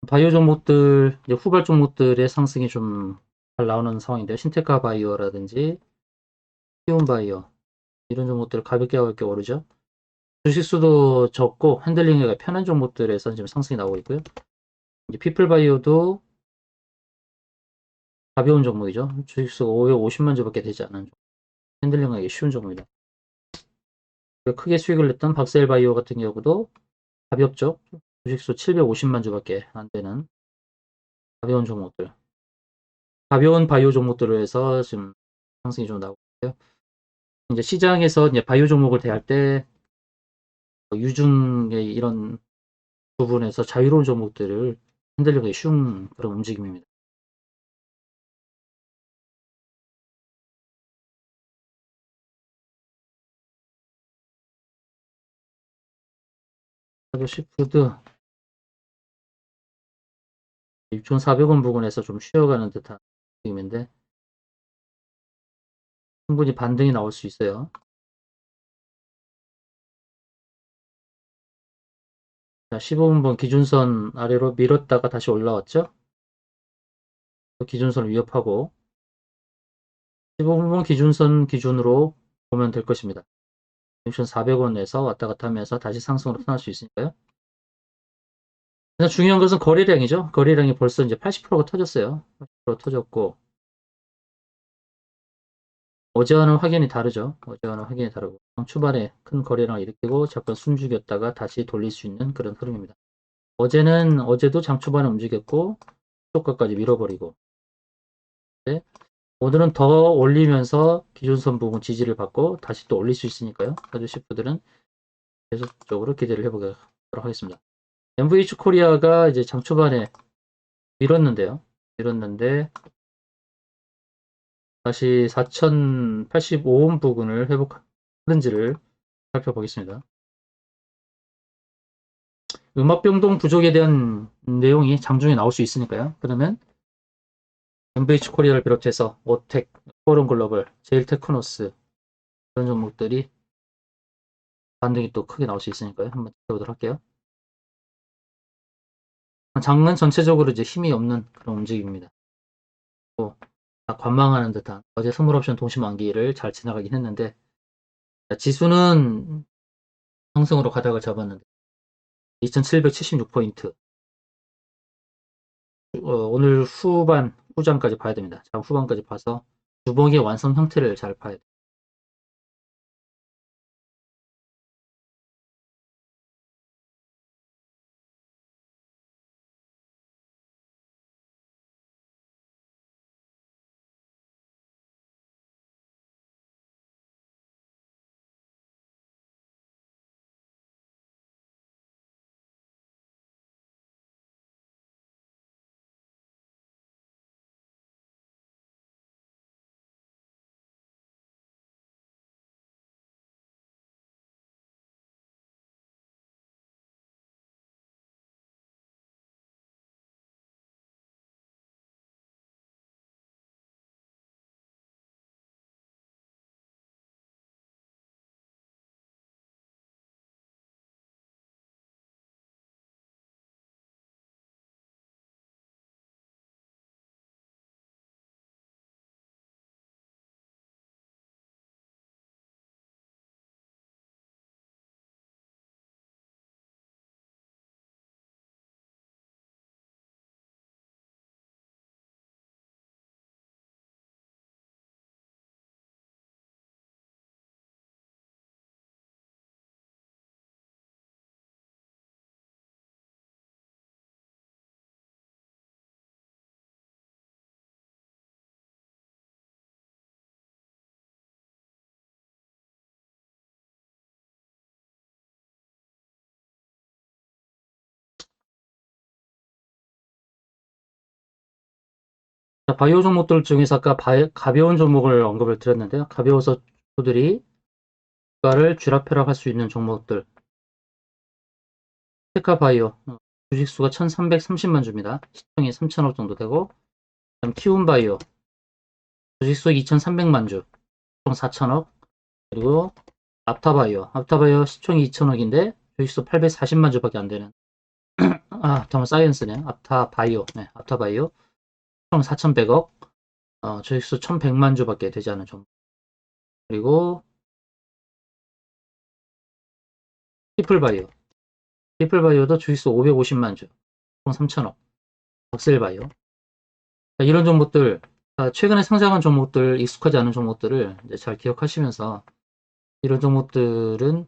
A: 바이오 종목들, 이제 후발 종목들의 상승이 좀 잘 나오는 상황인데요. 신테카 바이오라든지 키움 바이오 이런 종목들 가볍게 오르죠. 주식 수도 적고 핸들링이 편한 종목들에서 지금 상승이 나오고 있고요. 이제 피플 바이오도 가벼운 종목이죠. 주식 수가 550만 주밖에 되지 않은 종목. 핸들링하기 쉬운 종목이다. 크게 수익을 냈던 박셀 바이오 같은 경우도 가볍죠. 주식 수 750만 주밖에 안 되는 가벼운 종목들. 가벼운 바이오 종목들로 해서 지금 상승이 좀 나오고 있고요. 이제 시장에서 이제 바이오 종목을 대할 때 유중의 이런 부분에서 자유로운 종목들을 흔들리기 쉬운 그런 움직임입니다. 시푸드 6,400원 부근에서 좀 쉬어가는 듯한 느낌인데 충분히 반등이 나올 수 있어요. 자, 15분봉 기준선 아래로 밀었다가 다시 올라왔죠. 기준선을 위협하고 15분봉 기준선 기준으로 보면 될 것입니다. 6,400원에서 왔다 갔다 하면서 다시 상승으로 떠날 수 있으니까요. 중요한 것은 거래량이죠. 거래량이 벌써 이제 80%가 터졌어요. 80% 터졌고 어제와는 확연히 다르죠. 어제와는 확연히 다르고 초반에 큰 거래량을 일으키고 잠깐 숨죽였다가 다시 돌릴 수 있는 그런 흐름입니다. 어제도 장 초반에 움직였고 초가까지 밀어버리고 네. 오늘은 더 올리면서 기존선 부분 지지를 받고 다시 또 올릴 수 있으니까요. 가주시프들은 계속적으로 기대를 해보도록 하겠습니다. MVH 코리아가 이제 장 초반에 밀었는데요. 밀었는데 다시 4085원 부근을 회복하는지를 살펴보겠습니다. 음압 변동 부족에 대한 내용이 장중에 나올 수 있으니까요. 그러면 MVH 코리아를 비롯해서 오텍, 포럼글로벌, 제일테크노스 이런 종목들이 반등이 또 크게 나올 수 있으니까요. 한번 지켜보도록 할게요. 장은 전체적으로 이제 힘이 없는 그런 움직임입니다. 다 관망하는 듯한 어제 선물옵션 동시만기를 잘 지나가긴 했는데 지수는 상승으로 가닥을 잡았는데 2776포인트 오늘 후장까지 봐야 됩니다. 장 후반까지 봐서 주봉의 완성 형태를 잘 봐야 돼요. 자, 바이오 종목들 중에서 아까 가벼운 종목을 언급을 드렸는데요. 가벼워서 주들이 주가를 쥐락펴락할 수 있는 종목들 테카바이오 주식수가 1330만 주입니다. 시총이 3000억 정도 되고 키움바이오 주식수 2300만 주 총 4000억 그리고 앞타바이오 시총이 2000억인데 주식수 840만 주밖에 안 되는 앞타마 사이언스네. 앞타바이오. 네, 앞타바이오. 총 4,100억. 주식수 1,100만 주밖에 되지 않은 종목. 그리고 피플바이오. 피플바이오도 주식수 550만 주. 총 3,000억. 엑셀바이오. 이런 종목들, 최근에 상장한 종목들, 익숙하지 않은 종목들을 이제 잘 기억하시면서 이런 종목들은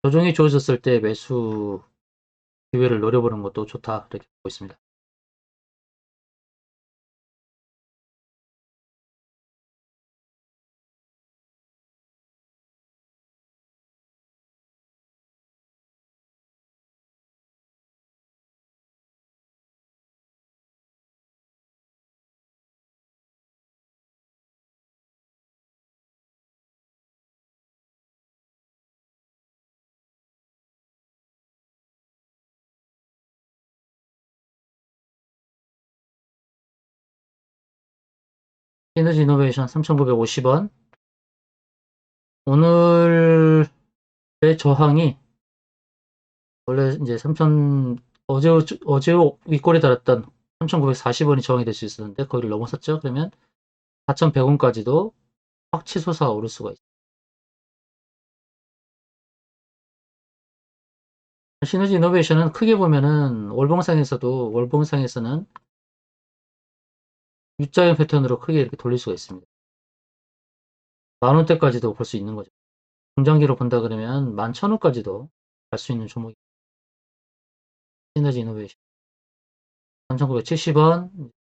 A: 조정이 주어졌을 때 매수 기회를 노려보는 것도 좋다. 이렇게 보고 있습니다. 시너지 이노베이션 3,950원. 오늘의 저항이 원래 이제 3,000, 어제 윗골에 달았던 3,940원이 저항이 될 수 있었는데 거기를 넘어섰죠. 그러면 4,100원까지도 확 치솟아 오를 수가 있어요. 시너지 이노베이션은 크게 보면은 월봉상에서는 U자형 패턴으로 크게 이렇게 돌릴 수가 있습니다. 만 원대까지도 볼 수 있는 거죠. 중장기로 본다 그러면 11,000원까지도 갈 수 있는 종목이 시너지 이노베이션. 3,970원,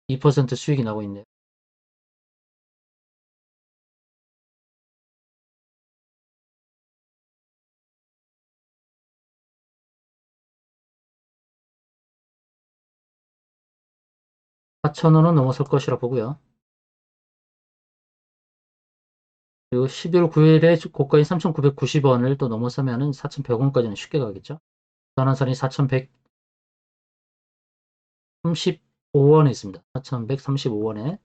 A: 2% 수익이 나고 있네요. 4,000원은 넘어설 것이라 보고요. 그리고 12월 9일에 고가인 3,990원을 또 넘어서면은 4,100원까지는 쉽게 가겠죠. 전환선이 4,135원에 있습니다. 4,135원에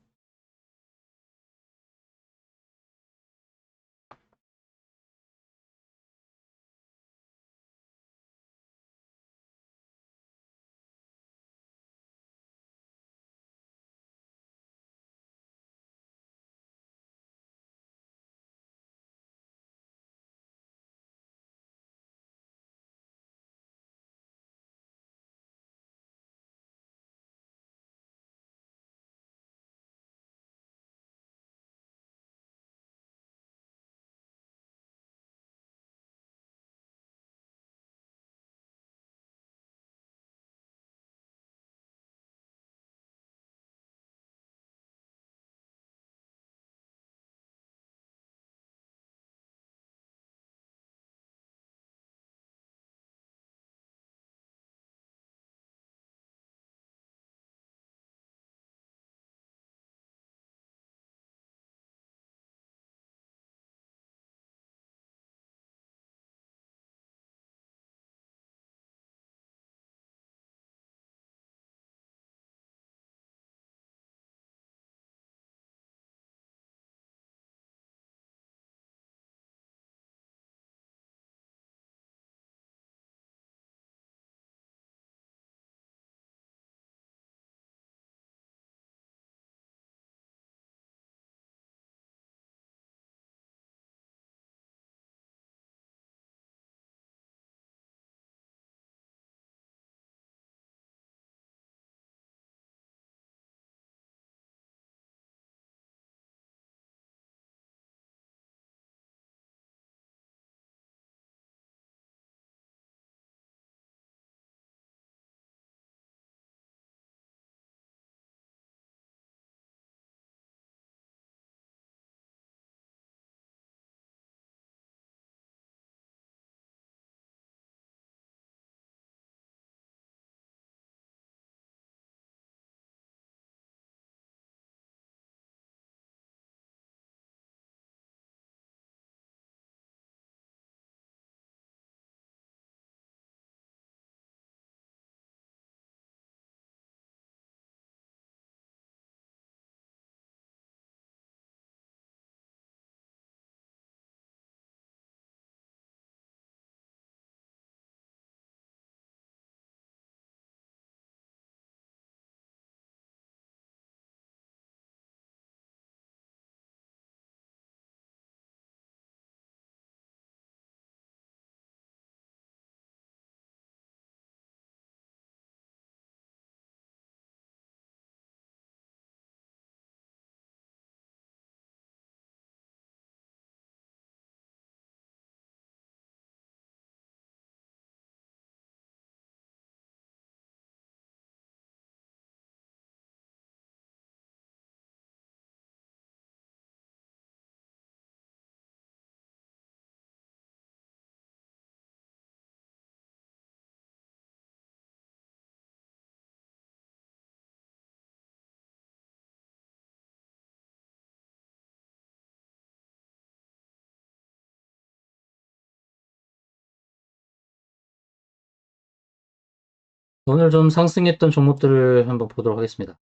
A: 오늘 좀 상승했던 종목들을 한번 보도록 하겠습니다.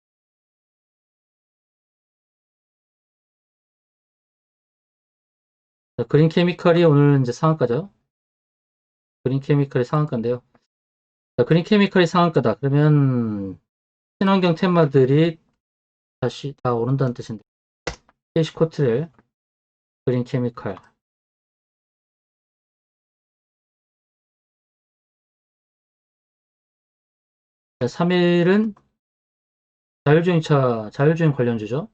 A: 자, 그린 케미칼이 오늘 이제 상한가죠. 그린 케미칼이 상한가인데요. 자, 그린 케미칼이 상한가다. 그러면 친환경 테마들이 다시 다 오른다는 뜻인데. 캐시코트렐, 그린 케미칼. 자, 3일은 자율주행 관련주죠.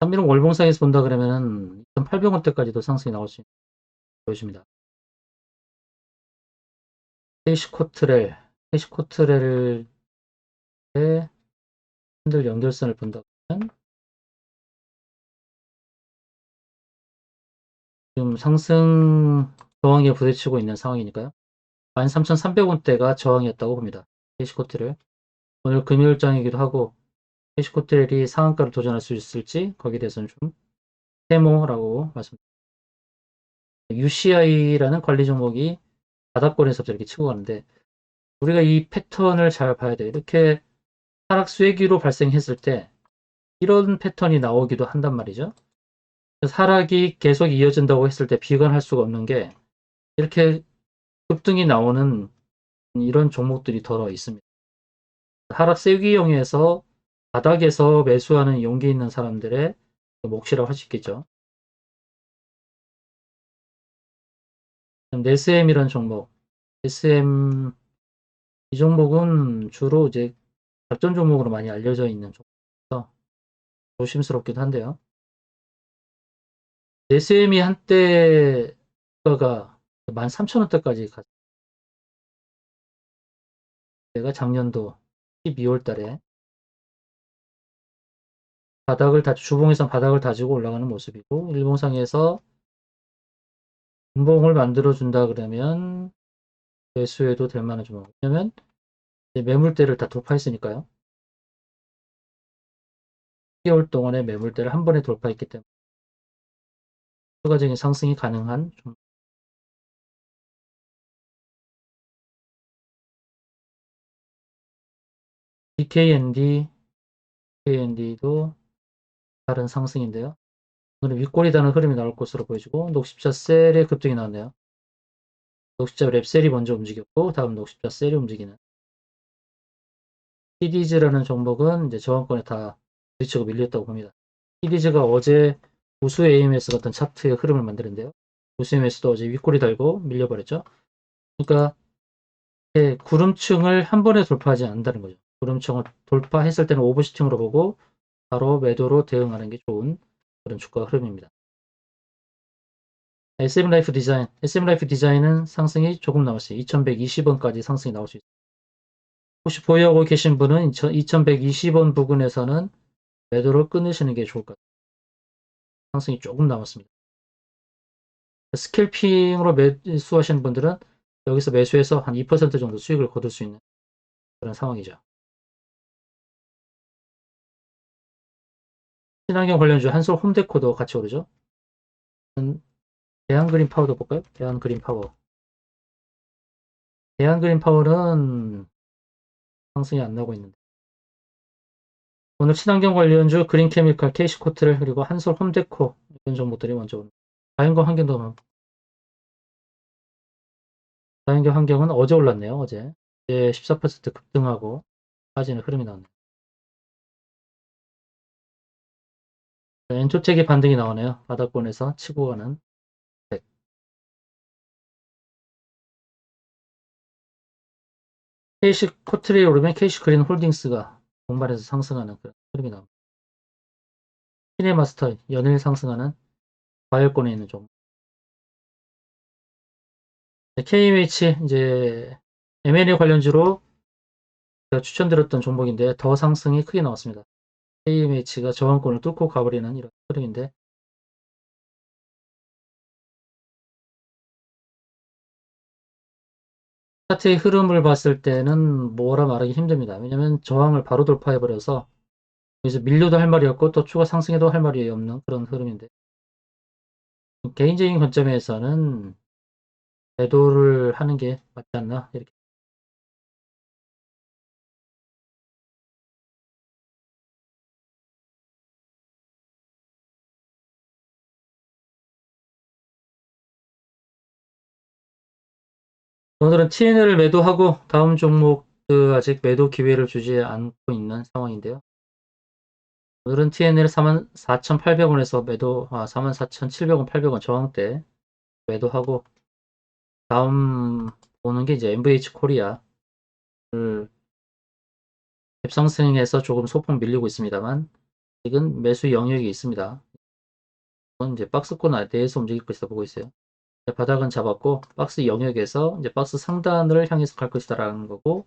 A: 삼일은 월봉상에서 본다 그러면은 2,800원대까지도 상승이 나올 수 있는 보여집니다. 캐시코트렐, 캐시코트렐의 핸들 연결선을 본다 그러면 지금 상승 저항에 부딪히고 있는 상황이니까요. 13,300원대가 저항이었다고 봅니다. 캐시코트렐. 오늘 금요일장이기도 하고 캐시코트렐이 상한가를 도전할 수 있을지 거기에 대해서는 좀 세모라고 말씀드립니다. UCI라는 관리 종목이 바닥권에서 이렇게 치고 가는데 우리가 이 패턴을 잘 봐야 돼요. 이렇게 하락 쐐기로 발생했을 때 이런 패턴이 나오기도 한단 말이죠. 하락이 계속 이어진다고 했을 때 비관할 수가 없는 게 이렇게 급등이 나오는 이런 종목들이 더러 있습니다. 하락 쐐기형에서 바닥에서 매수하는 용기 있는 사람들의 몫이라고 할 수 있겠죠. SM이라는 종목, SM 이 종목은 주로 이제 작전 종목으로 많이 알려져 있는 종목이라서 조심스럽기도 한데요. SM이 한때 주가가 13,000원대까지 갔 때가 작년도 12월 달에 주봉에서 바닥을 다지고 올라가는 모습이고 일봉상에서 분봉을 만들어 준다 그러면 매수해도 될 만한 종목. 왜냐면 매물대를 다 돌파했으니까요. 10개월 동안의 매물대를 한 번에 돌파했기 때문에 추가적인 상승이 가능한 종목. DKND, KND도 다른 상승인데요. 오늘 윗꼬리다는 흐름이 나올 것으로 보여지고 녹십자 셀의 급등이 나왔네요. 녹십자 랩셀이 먼저 움직였고 다음 녹십자 셀이 움직이는 TD즈라는 종목은 이제 저항권에 다 부딪히고 밀렸다고 봅니다. TD즈가 어제 우수 AMS 같은 차트의 흐름을 만드는데요. 우수 AMS도 어제 윗꼬리 달고 밀려버렸죠. 그러니까 구름층을 한 번에 돌파하지 않는다는 거죠. 구름층을 돌파했을 때는 오버슈팅으로 보고 바로 매도로 대응하는 게 좋은 그런 주가 흐름입니다. SM라이프 디자인, SM라이프 디자인은 상승이 조금 남았어요. 2120원까지 상승이 나올 수 있어요. 혹시 보유하고 계신 분은 2120원 부근에서는 매도를 끊으시는 게 좋을 것 같아요. 상승이 조금 남았습니다. 스캘핑으로 매수하시는 분들은 여기서 매수해서 한 2% 정도 수익을 거둘 수 있는 그런 상황이죠. 친환경 관련주 한솔 홈데코도 같이 오르죠. 대한그린 파워도 볼까요? 대한그린 파워. 대한그린 파워는 상승이 안 나고 있는데 오늘 친환경 관련주 그린케미칼, 케이시코트를 그리고 한솔 홈데코 이런 종목들이 먼저 오는 자연경 환경도 자연경 환경은 어제 올랐네요. 어제 14% 급등하고 빠지는 흐름이 나왔네요. 엔초텍의 반등이 나오네요. 바닥권에서 치고 가는 케이시 코트리에 오르면 케이시 그린 홀딩스가 공발해서 상승하는 그런 흐름이 나옵니다. 시네마스터 연일 상승하는 과열권에 있는 종목. KMH 이제 M&A 관련주로 제가 추천드렸던 종목인데 더 상승이 크게 나왔습니다. KMH가 저항권을 뚫고 가버리는 이런 흐름인데 차트의 흐름을 봤을 때는 뭐라 말하기 힘듭니다. 왜냐면 저항을 바로 돌파해버려서 여기서 밀려도 할 말이 없고 또 추가 상승해도 할 말이 없는 그런 흐름인데 개인적인 관점에서는 매도를 하는 게 맞지 않나 이렇게. 오늘은 TNL을 매도하고 다음 종목 아직 매도 기회를 주지 않고 있는 상황인데요. 오늘은 TNL 44,800원에서 매도, 44,700원, 800원 저항대 매도하고 다음 보는 게 이제 MVH 코리아를 갭상승해서 조금 소폭 밀리고 있습니다만 아직은 매수 영역이 있습니다. 이건 이제 박스권 내에서 움직일 것이다 보고 있어요. 바닥은 잡았고 박스 영역에서 이제 박스 상단을 향해서 갈 것이다라는 거고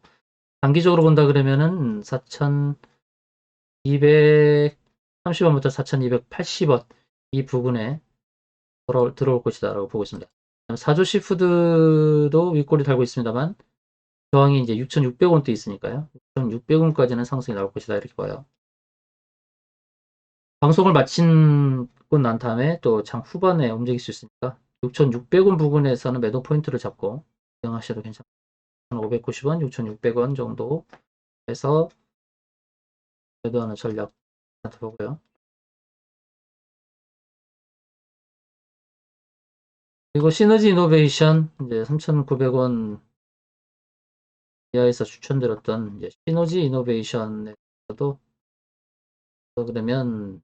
A: 단기적으로 본다 그러면은 4,230원부터 4,280원 이 부근에 들어올 것이다라고 보고 있습니다. 사조 시푸드도 윗꼬리 달고 있습니다만 저항이 이제 6,600원대 있으니까요. 6,600원까지는 상승이 나올 것이다 이렇게 봐요. 방송을 마치고 난 다음에 또 장 후반에 움직일 수 있으니까 6,600원 부근에서는 매도 포인트를 잡고 대응하셔도 괜찮아요. 590원, 6,600원 정도 해서 매도하는 전략 보고요. 그리고 시너지 이노베이션 이제 3,900원 이하에서 추천드렸던 이제 시너지 이노베이션에서도 그러면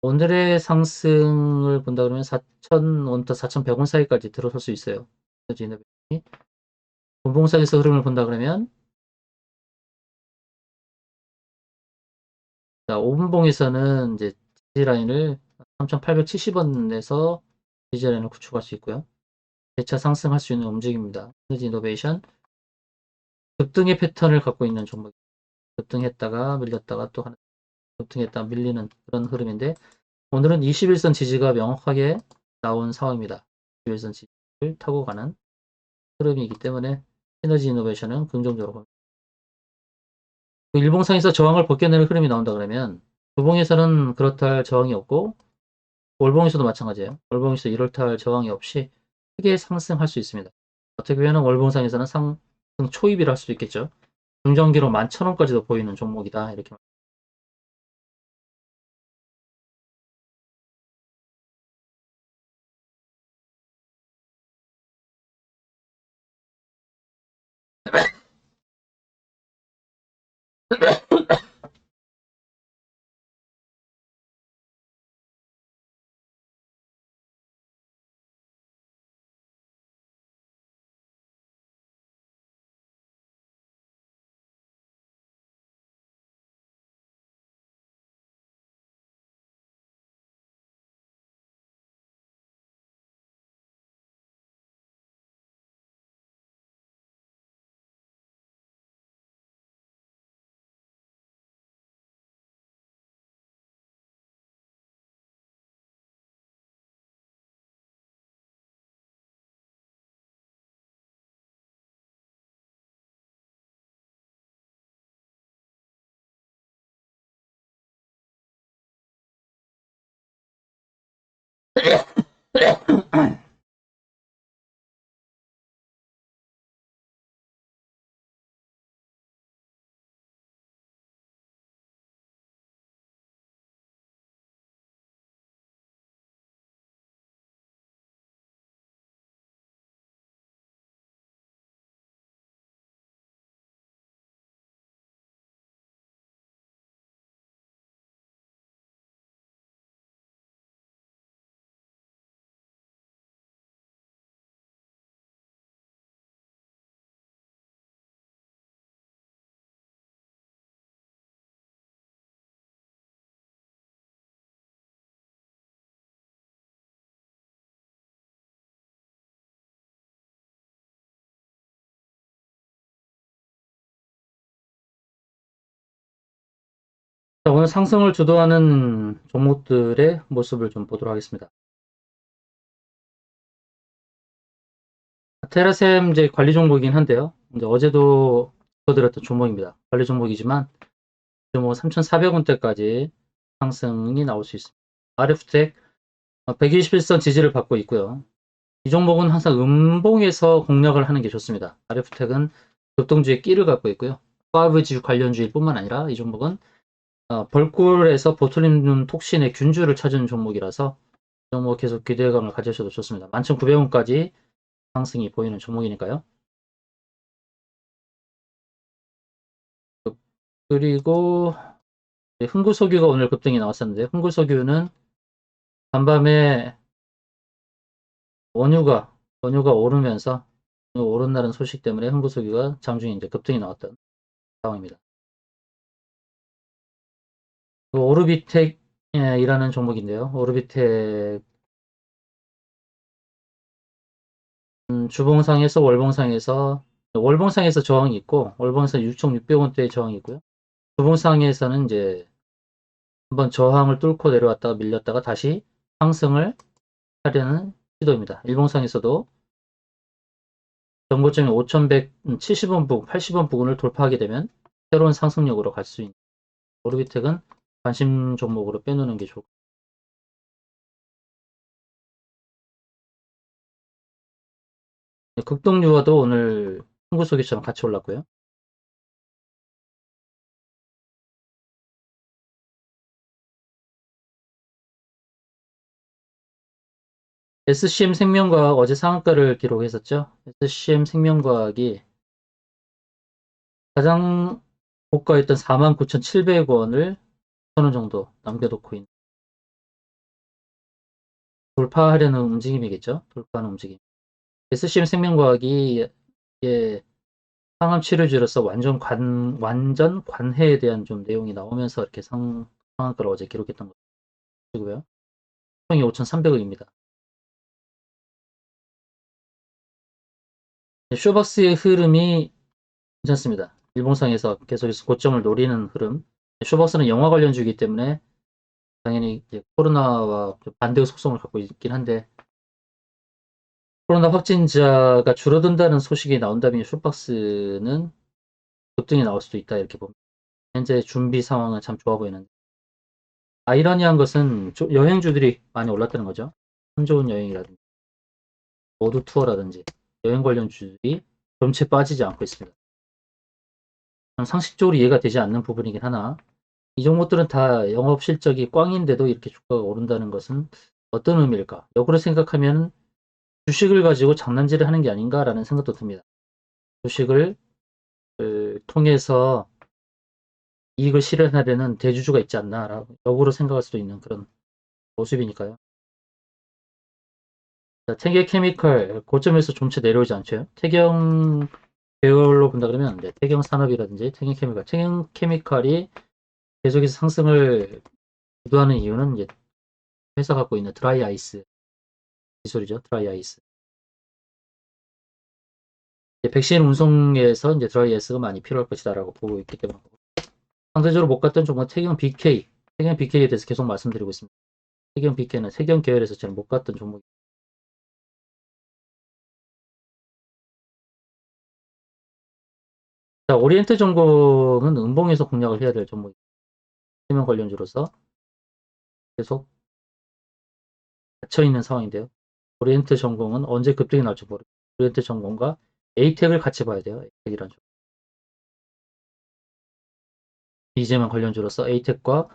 A: 오늘의 상승을 본다 그러면 4,000원부터 4,100원 사이까지 들어설 수 있어요. 시너지 이노베이션이 분봉상에서 흐름을 본다 그러면 자, 5분봉에서는 이제 지지라인을 3,870원에서 지지라인을 구축할 수 있고요. 재차 상승할 수 있는 움직임입니다. 시너지 이노베이션 급등의 패턴을 갖고 있는 종목. 급등했다가 밀렸다가 또 하나 급등했다가 밀리는 그런 흐름인데 오늘은 21선 지지가 명확하게 나온 상황입니다. 21선 지지를 타고 가는 흐름이기 때문에 시너지 이노베이션은 긍정적으로 봅니다. 일봉상에서 저항을 벗겨내는 흐름이 나온다 그러면 주봉에서는 그렇다 할 저항이 없고 월봉에서도 마찬가지예요. 월봉에서 이렇다 할 저항이 없이 크게 상승할 수 있습니다. 어떻게 보면 월봉상에서는 상승 초입이라 할 수도 있겠죠. 중장기로 11,000원까지도 보이는 종목이다 이렇게 오늘 상승을 주도하는 종목들의 모습을 좀 보도록 하겠습니다. 테라셈 이제 관리 종목이긴 한데요. 이제 어제도 보여드렸던 종목입니다. 관리 종목이지만 종목은 3,400원대까지 상승이 나올 수 있습니다. RF텍 121선 지지를 받고 있고요. 이 종목은 항상 음봉에서 공략을 하는 게 좋습니다. RF텍은 급등주의 끼를 갖고 있고요. 파브주 관련주일 뿐만 아니라 이 종목은 벌꿀에서 보툴리눔 톡신의 균주를 찾은 종목이라서 이 종목 계속 기대감을 가지셔도 좋습니다. 11,900원까지 상승이 보이는 종목이니까요. 그리고 흥구석유가 오늘 급등이 나왔었는데 흥구석유는 간밤에 원유가 오르면서 오른다는 소식 때문에 흥구석유가 장중에 이제 급등이 나왔던 상황입니다. 오르비텍이라는 종목인데요. 오르비텍 주봉상에서 월봉상에서 저항이 있고 월봉상 6,600원대의 저항이 있고요. 주봉상에서는 이제 한번 저항을 뚫고 내려왔다가 밀렸다가 다시 상승을 하려는 시도입니다. 일봉상에서도 정고점이 5,170원 부근, 80원 부근을 돌파하게 되면 새로운 상승력으로 갈 수 있는 오르비텍은 관심 종목으로 빼놓는 게 좋고 극동유화도 오늘 흥구소기처럼 같이 올랐고요. SCM 생명과학 어제 상한가를 기록했었죠. SCM 생명과학이 가장 고가였던 49,700원을 1,000원 정도 남겨놓고 있는 돌파하려는 움직임이겠죠. 돌파하는 움직임. SCM 생명과학이 예, 항암 치료제로서 완전 관해에 대한 좀 내용이 나오면서 이렇게 상한가를 어제 기록했던 것이고요. 총이 5,300억입니다. 쇼박스의 흐름이 괜찮습니다. 일봉상에서 계속해서 고점을 노리는 흐름. 쇼박스는 영화 관련주이기 때문에 당연히 이제 코로나와 반대의 속성을 갖고 있긴 한데 코로나 확진자가 줄어든다는 소식이 나온다면 쇼박스는 급등이 나올 수도 있다 이렇게 봅니다. 현재 준비 상황은 참 좋아 보이는데 아이러니한 것은 여행주들이 많이 올랐다는 거죠. 참 좋은 여행이라든지 모두 투어라든지 여행 관련주들이 점체 빠지지 않고 있습니다. 상식적으로 이해가 되지 않는 부분이긴 하나 이 종목들은 다 영업 실적이 꽝인데도 이렇게 주가가 오른다는 것은 어떤 의미일까? 역으로 생각하면 주식을 가지고 장난질을 하는 게 아닌가라는 생각도 듭니다. 주식을 통해서 이익을 실현하려는 대주주가 있지 않나라고 역으로 생각할 수도 있는 그런 모습이니까요. 태계 케미컬 고점에서 좀채 내려오지 않죠. 태경 배열로 본다 그러면 태경 산업이라든지 태경 케미컬, 태경 케미컬이 계속해서 상승을 주도하는 이유는 이제 회사 갖고 있는 드라이 아이스 기술이죠. 드라이 아이스. 백신 운송에서 이제 드라이 아이스가 많이 필요할 것이다라고 보고 있기 때문에 상대적으로 못 갔던 종목은 태경 BK, 태경 BK에 대해서 계속 말씀드리고 있습니다. 태경 BK는 태경 계열에서 저는 못 갔던 종목. 자, 오리엔트 전공은 음봉에서 공략을 해야 될 종목입니다. 수면 관련주로서 계속 갇혀있는 상황인데요. 오리엔트 전공은 언제 급등이 날지 모르겠어요. 오리엔트 전공과 에이텍을 같이 봐야 돼요. 에이텍이란 종. 이재명 관련주로서 에이텍과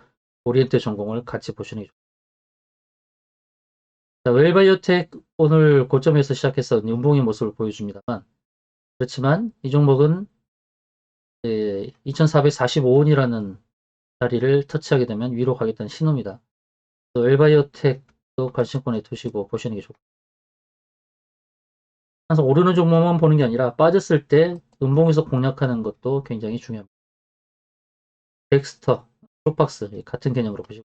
A: 오리엔트 전공을 같이 보시는 게 좋습니다. 웰바이오텍 오늘 고점에서 시작해서 음봉의 모습을 보여줍니다만 그렇지만 이 종목은 2445원이라는 자리를 터치하게 되면 위로 가겠다는 신호입니다. 웰바이오텍도 관심권에 두시고 보시는 게 좋고 항상 오르는 종목만 보는 게 아니라 빠졌을 때 음봉에서 공략하는 것도 굉장히 중요합니다. 덱스터, 쇼박스 같은 개념으로 보시고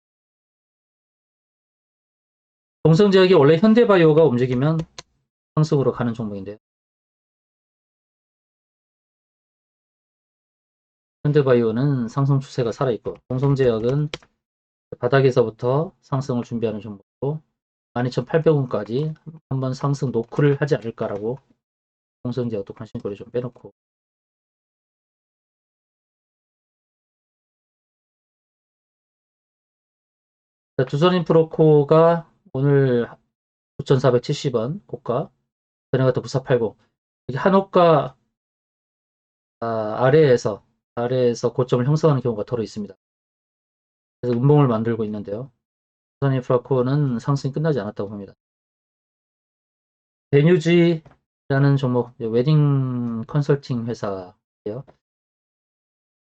A: 동성제약이 원래 현대바이오가 움직이면 상승으로 가는 종목인데요. 현대바이오는 상승 추세가 살아있고, 동성제약은 바닥에서부터 상승을 준비하는 종목이고, 12,800원까지 한번 상승 노크를 하지 않을까라고 동성제약도 관심거리 좀 빼놓고, 두산인프로코가 오늘 9,470원 고가, 전에 갔다 9480. 이게 한호가 아래에서 고점을 형성하는 경우가 더러 있습니다. 그래서 음봉을 만들고 있는데요. 두산인프라코는 상승이 끝나지 않았다고 봅니다. 베뉴지라는 종목, 웨딩 컨설팅 회사예요.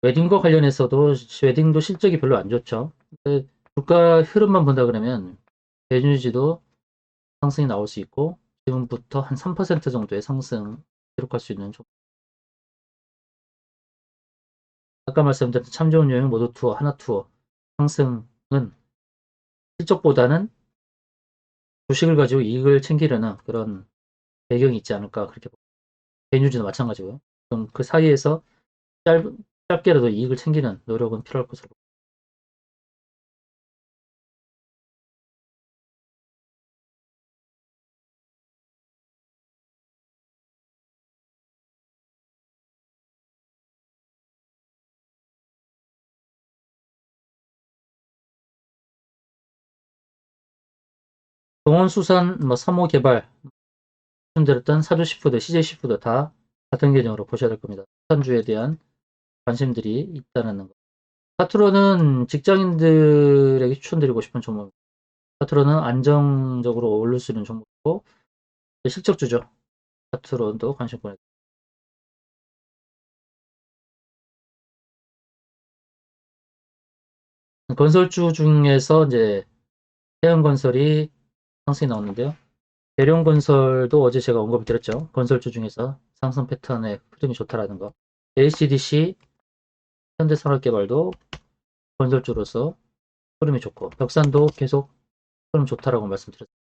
A: 웨딩과 관련해서도 웨딩도 실적이 별로 안 좋죠. 주가 흐름만 본다 그러면 베뉴지도 상승이 나올 수 있고 지금부터 한 3% 정도의 상승 기록할 수 있는 종목. 아까 말씀드린 참 좋은 여행 모두 투어, 하나 투어 상승은 실적보다는 주식을 가지고 이익을 챙기려는 그런 배경이 있지 않을까 그렇게 봅니다. 베뉴지도 마찬가지고요. 그럼 그 사이에서 짧게라도 이익을 챙기는 노력은 필요할 것으로. 동원수산, 뭐 사모개발, 말씀드렸던 사주시푸드, CJ시푸드 다 같은 개념으로 보셔야 될 겁니다. 수산주에 대한 관심들이 있다는 거. 파트로는 직장인들에게 추천드리고 싶은 종목. 파트로는 안정적으로 오를 수 있는 종목이고 실적주죠. 파트론도 관심권에. 건설주 중에서 이제 해양건설이 상승이 나오는데요. 대령건설도 어제 제가 언급을 드렸죠. 건설주 중에서 상승 패턴의 흐름이 좋다라는 거. HDC, 현대산업개발도 건설주로서 흐름이 좋고 벽산도 계속 흐름 좋다라고 말씀드렸습니다.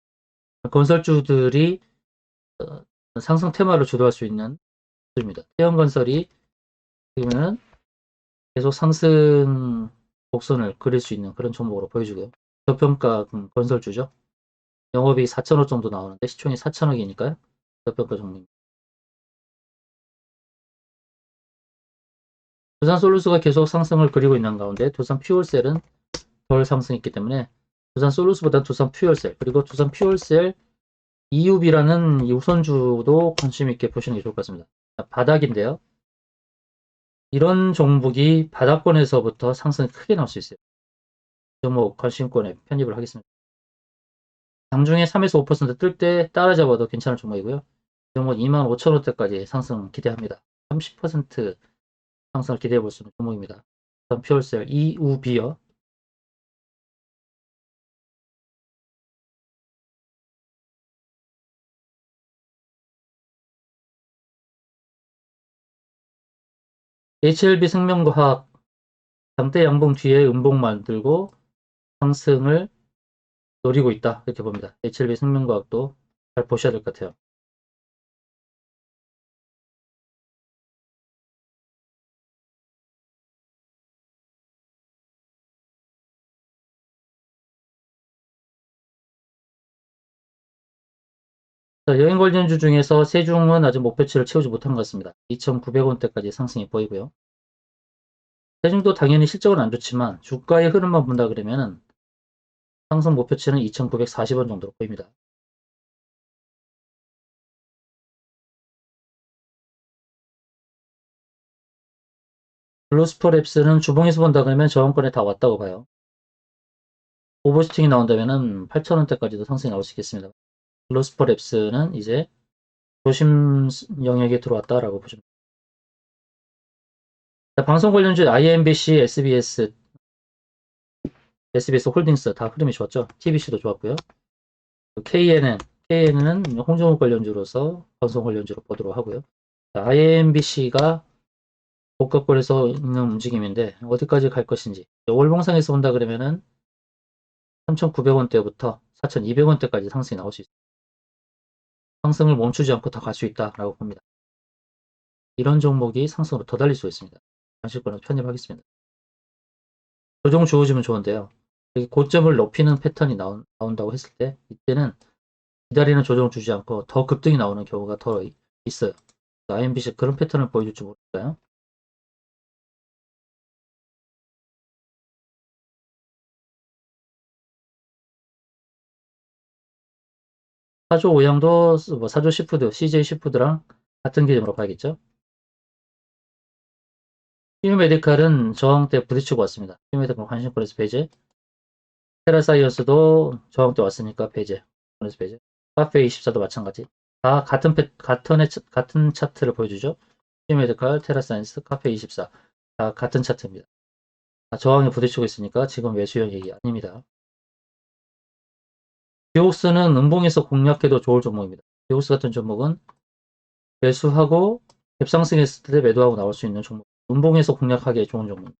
A: 건설주들이 상승 테마를 주도할 수 있는 주입니다. 태형건설이 지금은 계속 상승 곡선을 그릴 수 있는 그런 종목으로 보여주고요. 저평가 건설주죠. 영업이익 4천억 정도 나오는데 시총이 4천억이니까요. 저평가 종목입니다. 두산솔루스가 계속 상승을 그리고 있는 가운데 두산퓨얼셀은 덜 상승했기 때문에 두산솔루스보다 두산퓨얼셀 그리고 두산퓨얼셀 EUB라는 우선주도 관심 있게 보시는 게 좋을 것 같습니다. 바닥인데요. 이런 종목이 바닥권에서부터 상승이 크게 나올 수 있어요. 종목 관심권에 편입을 하겠습니다. 장중에 3에서 5%뜰 때 따라잡아도 괜찮을 종목이고요. 종목 25,000원대까지 상승 기대합니다. 30% 상승을 기대해 볼 수 있는 종목입니다. 퓨얼셀 EUB요. HLB 생명과학 장대 양봉 뒤에 음봉 만들고 상승을 노리고 있다. 이렇게 봅니다. HLB 생명과학도 잘 보셔야 될 것 같아요. 자, 여행 관련주 중에서 세종은 아직 목표치를 채우지 못한 것 같습니다. 2,900원대까지 상승이 보이고요. 세종도 당연히 실적은 안 좋지만 주가의 흐름만 본다 그러면 상승 목표치는 2,940원 정도로 보입니다. 블루스포랩스는 주봉에서 본다 그러면 저항권에 다 왔다고 봐요. 오버슈팅이 나온다면 8,000원대까지도 상승이 나올 수 있겠습니다. 블루스포랩스는 이제 조심 영역에 들어왔다라고 보시면 됩니다. 방송 관련주 IMBC, SBS 홀딩스 다 흐름이 좋았죠. TBC도 좋았고요. KNN은 홍정욱 관련주로서 방송 관련주로 보도록 하고요. IMBC가 고가권에서 있는 움직임인데 어디까지 갈 것인지 월봉상에서 본다 그러면은 3,900원대부터 4,200원대까지 상승이 나올 수 있습니다. 상승을 멈추지 않고 더 갈 수 있다라고 봅니다. 이런 종목이 상승으로 더 달릴 수 있습니다. 관심권을 편입하겠습니다. 조정 주어지면 좋은데요. 고점을 높이는 패턴이 나온다고 했을 때 이때는 기다리는 조정 주지 않고 더 급등이 나오는 경우가 더 있어요. IMBC 그런 패턴을 보여줄지 모를까요? 사조 오양도 뭐 사조 시푸드, CJ 시푸드랑 같은 개념으로 봐야겠죠. 히뮤메디칼은 저항대 부딪히고 왔습니다. 히뮤메디칼 관심권에서 배제. 테라사이언스도 저항대 왔으니까 배제. 그래서 배제. 카페24도 마찬가지. 다 같은 차트를 보여주죠. 히뮤메디칼, 테라사이언스, 카페24. 다 같은 차트입니다. 저항에 부딪히고 있으니까 지금 매수 영역이 아닙니다. 디옥스는 음봉에서 공략해도 좋을 종목입니다. 디옥스 같은 종목은 매수하고 갭상승했을 때 매도하고 나올 수 있는 종목. 음봉에서 공략하기에 좋은 종목.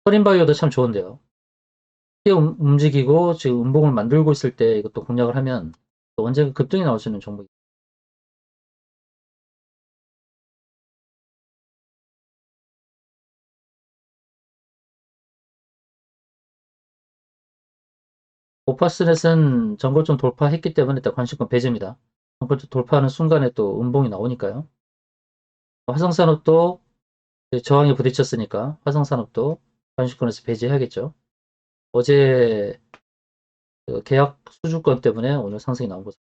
A: 서린바이오도 참 좋은데요. 움직이고 지금 음봉을 만들고 있을 때 이것도 공략을 하면 또 언젠가 급등이 나올 수 있는 종목이. 오파스넷은 전고점 돌파했기 때문에 일단 관심권 배제입니다. 전고점 돌파하는 순간에 또 음봉이 나오니까요. 화성산업도 저항에 부딪혔으니까 화성산업도 관심권에서 배제해야겠죠. 어제 그 계약 수주권 때문에 오늘 상승이 나온 거죠.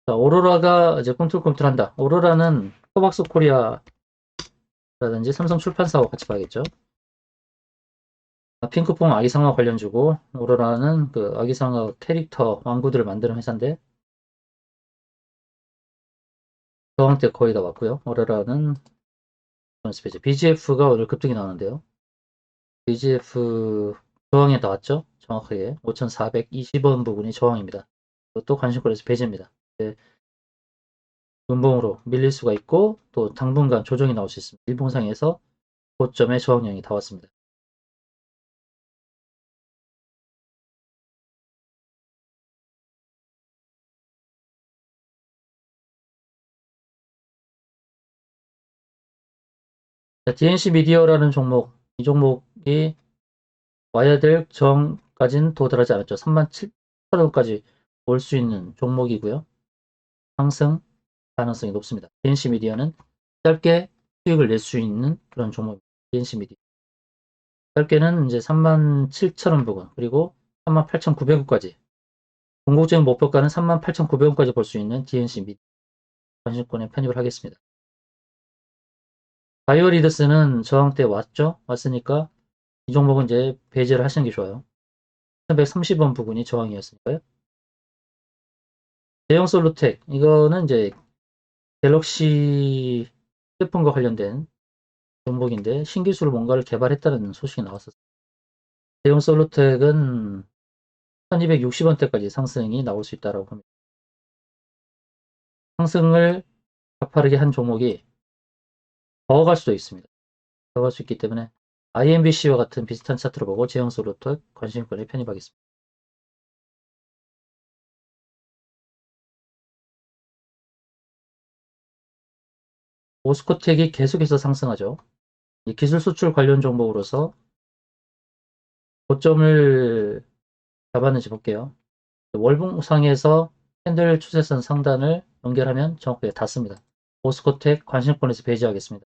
A: 자, 오로라가 이제 꿈틀꿈틀한다. 오로라는 코박스 코리아라든지 삼성 출판사와 같이 봐야겠죠. 핑크퐁 아기상어 관련주고 오로라는 그 아기상어 캐릭터 왕구들을 만드는 회사인데 저항대 거의 다 왔고요. 오로라는 스페이스 BGF가 오늘 급등이 나오는데요. BGF 저항에 나왔죠. 정확하게 5,420원 부분이 저항입니다. 이것도 관심권에서 배제입니다. 네, 음봉으로 밀릴 수가 있고 또 당분간 조정이 나올 수 있습니다. 일봉상에서 고점의 저항량이 다 왔습니다. DNC 미디어라는 종목, 이 종목이 와야 될 저항까지는 도달하지 않았죠. 37,000원까지 올 수 있는 종목이고요. 상승 가능성이 높습니다. DNC 미디어는 짧게 수익을 낼 수 있는 그런 종목입니다. DNC 미디어. 짧게는 이제 37,000원 부근, 그리고 38,900원까지. 궁극적인 목표가는 38,900원까지 볼 수 있는 DNC 미디어. 관심권에 편입을 하겠습니다. 바이오리더스는 저항대 왔죠? 왔으니까 이 종목은 이제 배제를 하시는 게 좋아요. 1130원 부근이 저항이었으니까요. 대형 솔루텍, 이거는 이제 갤럭시 휴대폰과 관련된 종목인데 신기술 뭔가를 개발했다는 소식이 나왔었어요. 대형 솔루텍은 1260원대까지 상승이 나올 수 있다고 합니다. 상승을 가파르게 한 종목이 더 갈 수도 있습니다. 더 갈 수 있기 때문에 IMBC와 같은 비슷한 차트로 보고 대형 솔루텍 관심권에 편입하겠습니다. 오스코텍이 계속해서 상승하죠. 기술 수출 관련 종목으로서 고점을 잡았는지 볼게요. 월봉상에서 캔들 추세선 상단을 연결하면 정확하게 닿습니다. 오스코텍 관심권에서 배제하겠습니다.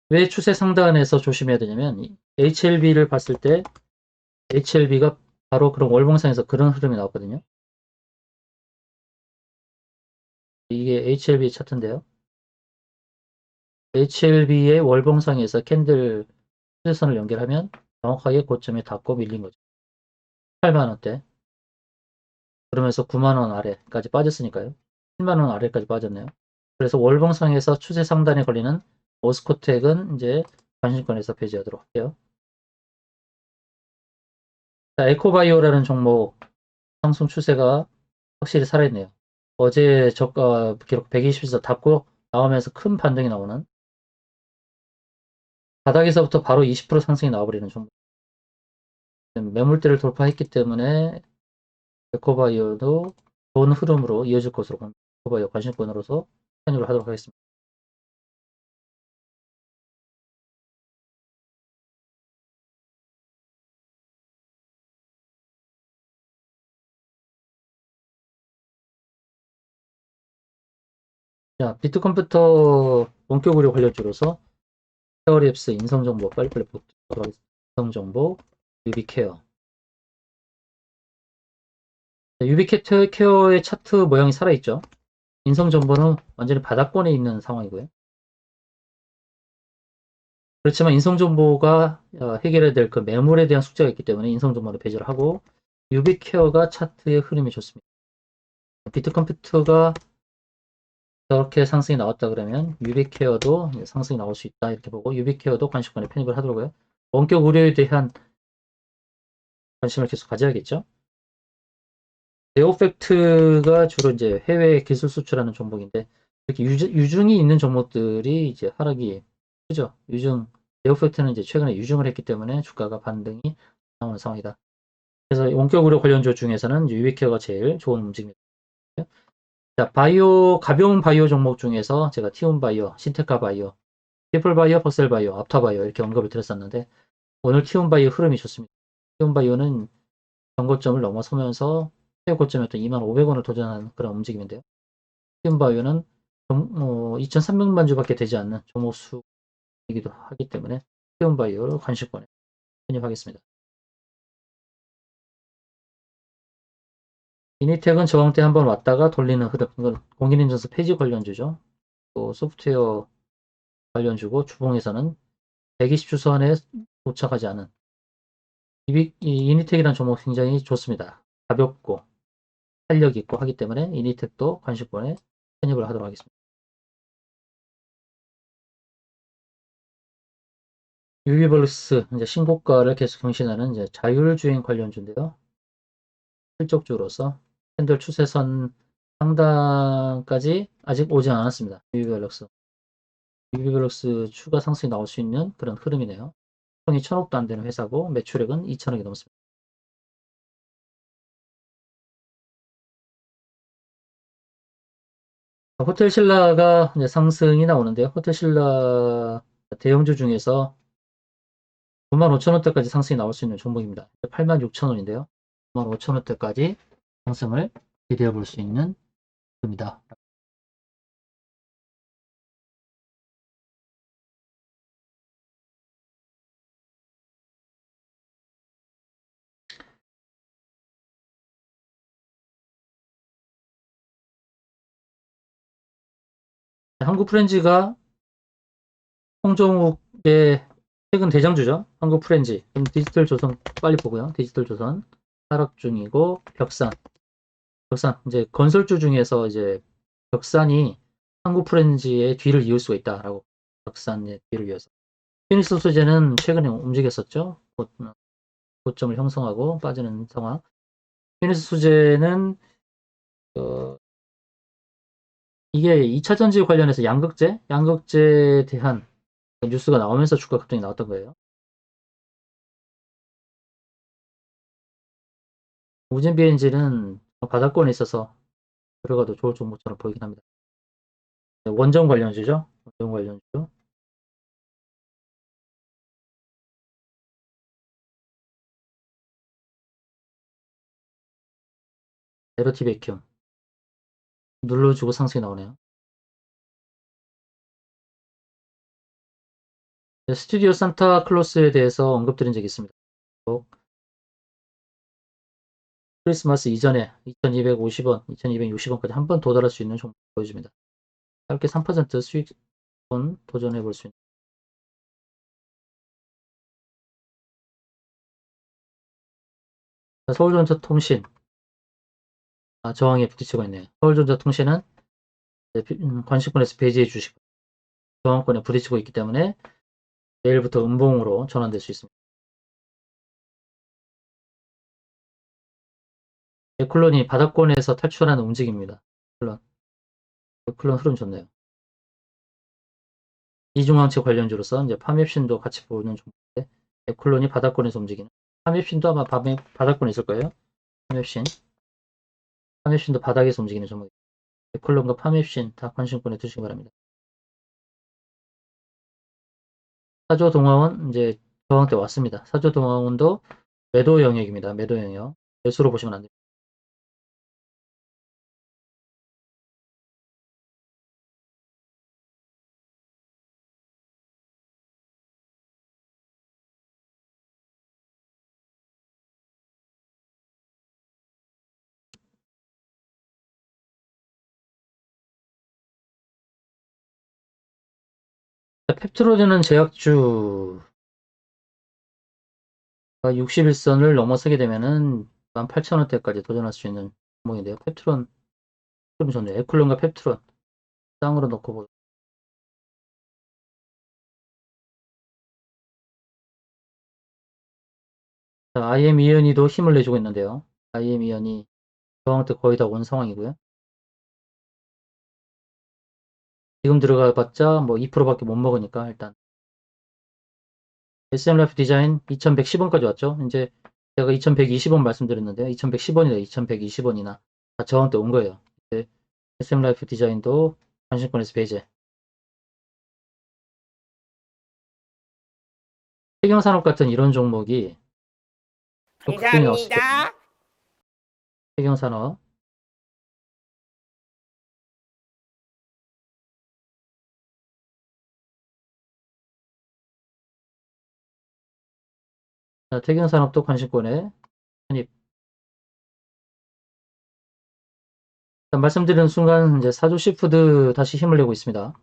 A: 왜 추세 상단에서 조심해야 되냐면 HLB를 봤을 때 HLB가 바로 그런 월봉상에서 그런 흐름이 나왔거든요. 이게 HLB 차트인데요. HLB의 월봉상에서 캔들 추세선을 연결하면 정확하게 고점에 닿고 밀린 거죠. 8만원대. 그러면서 9만원 아래까지 빠졌으니까요. 7만원 아래까지 빠졌네요. 그래서 월봉상에서 추세 상단에 걸리는 오스코텍은 이제 관심권에서 배제하도록 할게요. 자, 에코바이오라는 종목 상승 추세가 확실히 살아있네요. 어제 저가 기록 120에서 닫고 나오면서 큰 반등이 나오는 바닥에서부터 바로 20% 상승이 나와버리는 종목. 매물대를 돌파했기 때문에 에코바이오도 좋은 흐름으로 이어질 것으로 봅니다. 에코바이오 관심권으로서 편입을 하도록 하겠습니다. 자, 비트컴퓨터 원격의료 관련주로서 케어랩스 인성정보 빨리빨리 보도록 하겠습니다. 인성정보, 유비케어. 유비케어의 차트 모양이 살아있죠. 인성정보는 완전히 바닥권에 있는 상황이고요. 그렇지만 인성정보가 해결해야 될 그 매물에 대한 숙제가 있기 때문에 인성정보를 배제를 하고 유비케어가 차트의 흐름이 좋습니다. 비트컴퓨터가 저렇게 상승이 나왔다 그러면 유비케어도 상승이 나올 수 있다 이렇게 보고 유비케어도 관심권에 편입을 하더라고요. 원격 의료에 대한 관심을 계속 가져야겠죠. 네오팩트가 주로 이제 해외 기술 수출하는 종목인데 이렇게 유중이 있는 종목들이 이제 하락이 크죠. 네오팩트는 이제 최근에 유중을 했기 때문에 주가가 반등이 나오는 상황이다. 그래서 원격 의료 관련주 중에서는 유비케어가 제일 좋은 움직임입니다. 자, 가벼운 바이오 종목 중에서 제가 티온 바이오, 신테카 바이오, 피플 바이오, 퍼셀 바이오, 앞타 바이오 이렇게 언급을 드렸었는데 오늘 티온 바이오 흐름이 좋습니다. 티온 바이오는 전고점을 넘어서면서 최고점이었던 25,000원을 도전하는 그런 움직임인데요. 티온 바이오는 2,300만 주밖에 되지 않는 종목 수이기도 하기 때문에 티온 바이오로 관심권에 편입하겠습니다. 이니텍은 저항 때 한번 왔다가 돌리는 흐름, 이건 공인인증서 폐지 관련주죠. 또 소프트웨어 관련주고 주봉에서는 120주선에 도착하지 않은 이니텍이라는 종목 굉장히 좋습니다. 가볍고 탄력 있고 하기 때문에 이니텍도 관심권에 편입을 하도록 하겠습니다. 유비블루스 이제 신고가를 계속 경신하는 이제 자율주행 관련주인데요. 실적주로서 캔들 추세선 상단까지 아직 오지 않았습니다. 유비블루스 추가 상승이 나올 수 있는 그런 흐름이네요. 총이 1,000억도 안 되는 회사고 매출액은 2,000억이 넘습니다. 호텔 신라가 이제 상승이 나오는데요. 호텔 신라 대형주 중에서 95,000원대까지 상승이 나올 수 있는 종목입니다. 86,000원인데요. 95,000원대까지 상승을 기대해 볼 수 있는 겁니다. 한국 프렌즈가 홍종욱의 최근 대장주죠. 한국 프렌즈. 그럼 디지털 조선 빨리 보고요. 디지털 조선 하락 중이고 벽산 이제 건설주 중에서 이제 벽산이 한국 프렌즈의 뒤를 이을 수가 있다라고 벽산의 뒤를 이어서 피닉스 소재는 최근에 움직였었죠. 고점을 형성하고 빠지는 상황. 피닉스 소재는 이게 2차 전지 관련해서 양극재에 대한 뉴스가 나오면서 주가 급등이 나왔던 거예요. 우진 BNG는 바닥권에 있어서 들어가도 좋을 종목처럼 보이긴 합니다. 원전 관련주죠. 원전 관련주. 에러티 베큐 눌러주고 상승이 나오네요. 스튜디오 산타클로스에 대해서 언급드린 적이 있습니다. 크리스마스 이전에 2,250원, 2,260원까지 한 번 도달할 수 있는 종목 보여줍니다. 짧게 3% 수익권 도전해 볼 수 있는. 서울전자통신 저항에 부딪히고 있네요. 서울전자통신은 관심권에서 배제해 주시고 저항권에 부딪히고 있기 때문에 내일부터 음봉으로 전환될 수 있습니다. 에클론이 바닥권에서 탈출하는 움직임입니다. 에클론. 에클론 흐름 좋네요. 이중항체 관련주로서 이제 파맵신도 같이 보는 종목인데 에클론이 바닥권에서 움직이는 파맵신도 아마 바닥권에 있을 거예요. 파맵신. 파맵신도 바닥에서 움직이는 종목. 에클론과 파맵신 다 관심권에 두시기 바랍니다. 사조동화원 이제 저항대 왔습니다. 사조동화원도 매도 영역입니다. 매도 영역. 매수로 보시면 안 됩니다. 펩트로드는 제약주가 61선을 넘어서게 되면은 18,000원대까지 도전할 수 있는 종목인데요. 펩트론 좀 좋네요. 에클론과 펩트론 쌍으로 놓고 보죠. IM 이연이도 힘을 내주고 있는데요. IM 이연이 저항대 거의 다 온 상황이고요. 지금 들어가 봤자 뭐 2%밖에 못 먹으니까 일단 SM라이프 디자인 2110원까지 왔죠. 이제 제가 2120원 말씀드렸는데요. 2110원이나 2120원이나 다 저항대 온 거예요. SM라이프 디자인도 관심권에서 배제. 해경산업 같은 이런 종목이 또 급등이 나올 수 있거든요.
B: 감사합니다.
A: 해경산업. 자, 태경산업도 관심권에 편입. 자, 말씀드리는 순간 이제 사조 시푸드 다시 힘을 내고 있습니다.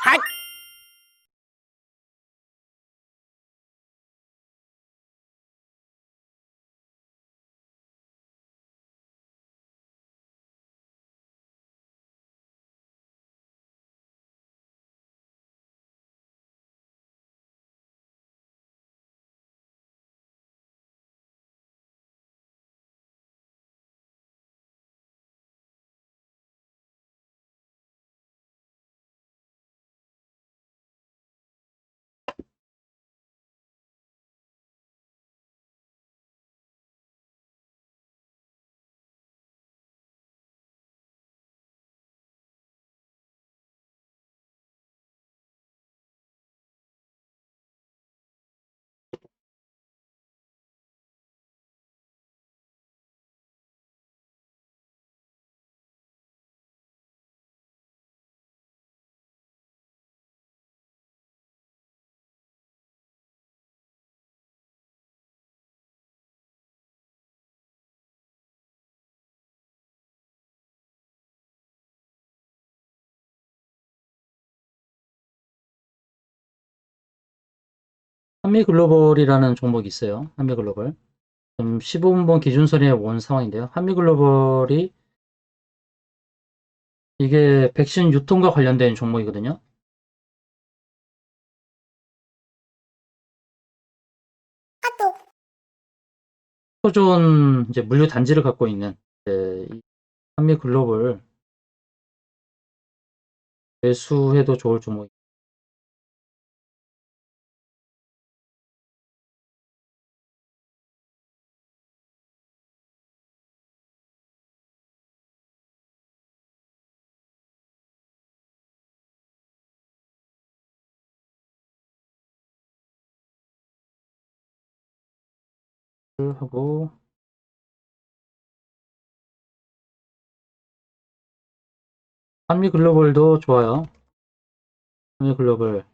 B: 핫!
A: 한미글로벌이라는 종목이 있어요. 한미글로벌. 지금 15분봉 기준선에 온 상황인데요. 한미글로벌이 이게 백신 유통과 관련된 종목이거든요. 표준 이제 물류 단지를 갖고 있는 이 한미글로벌 매수해도 좋을 종목. 하고 한미글로벌도 좋아요. 한미글로벌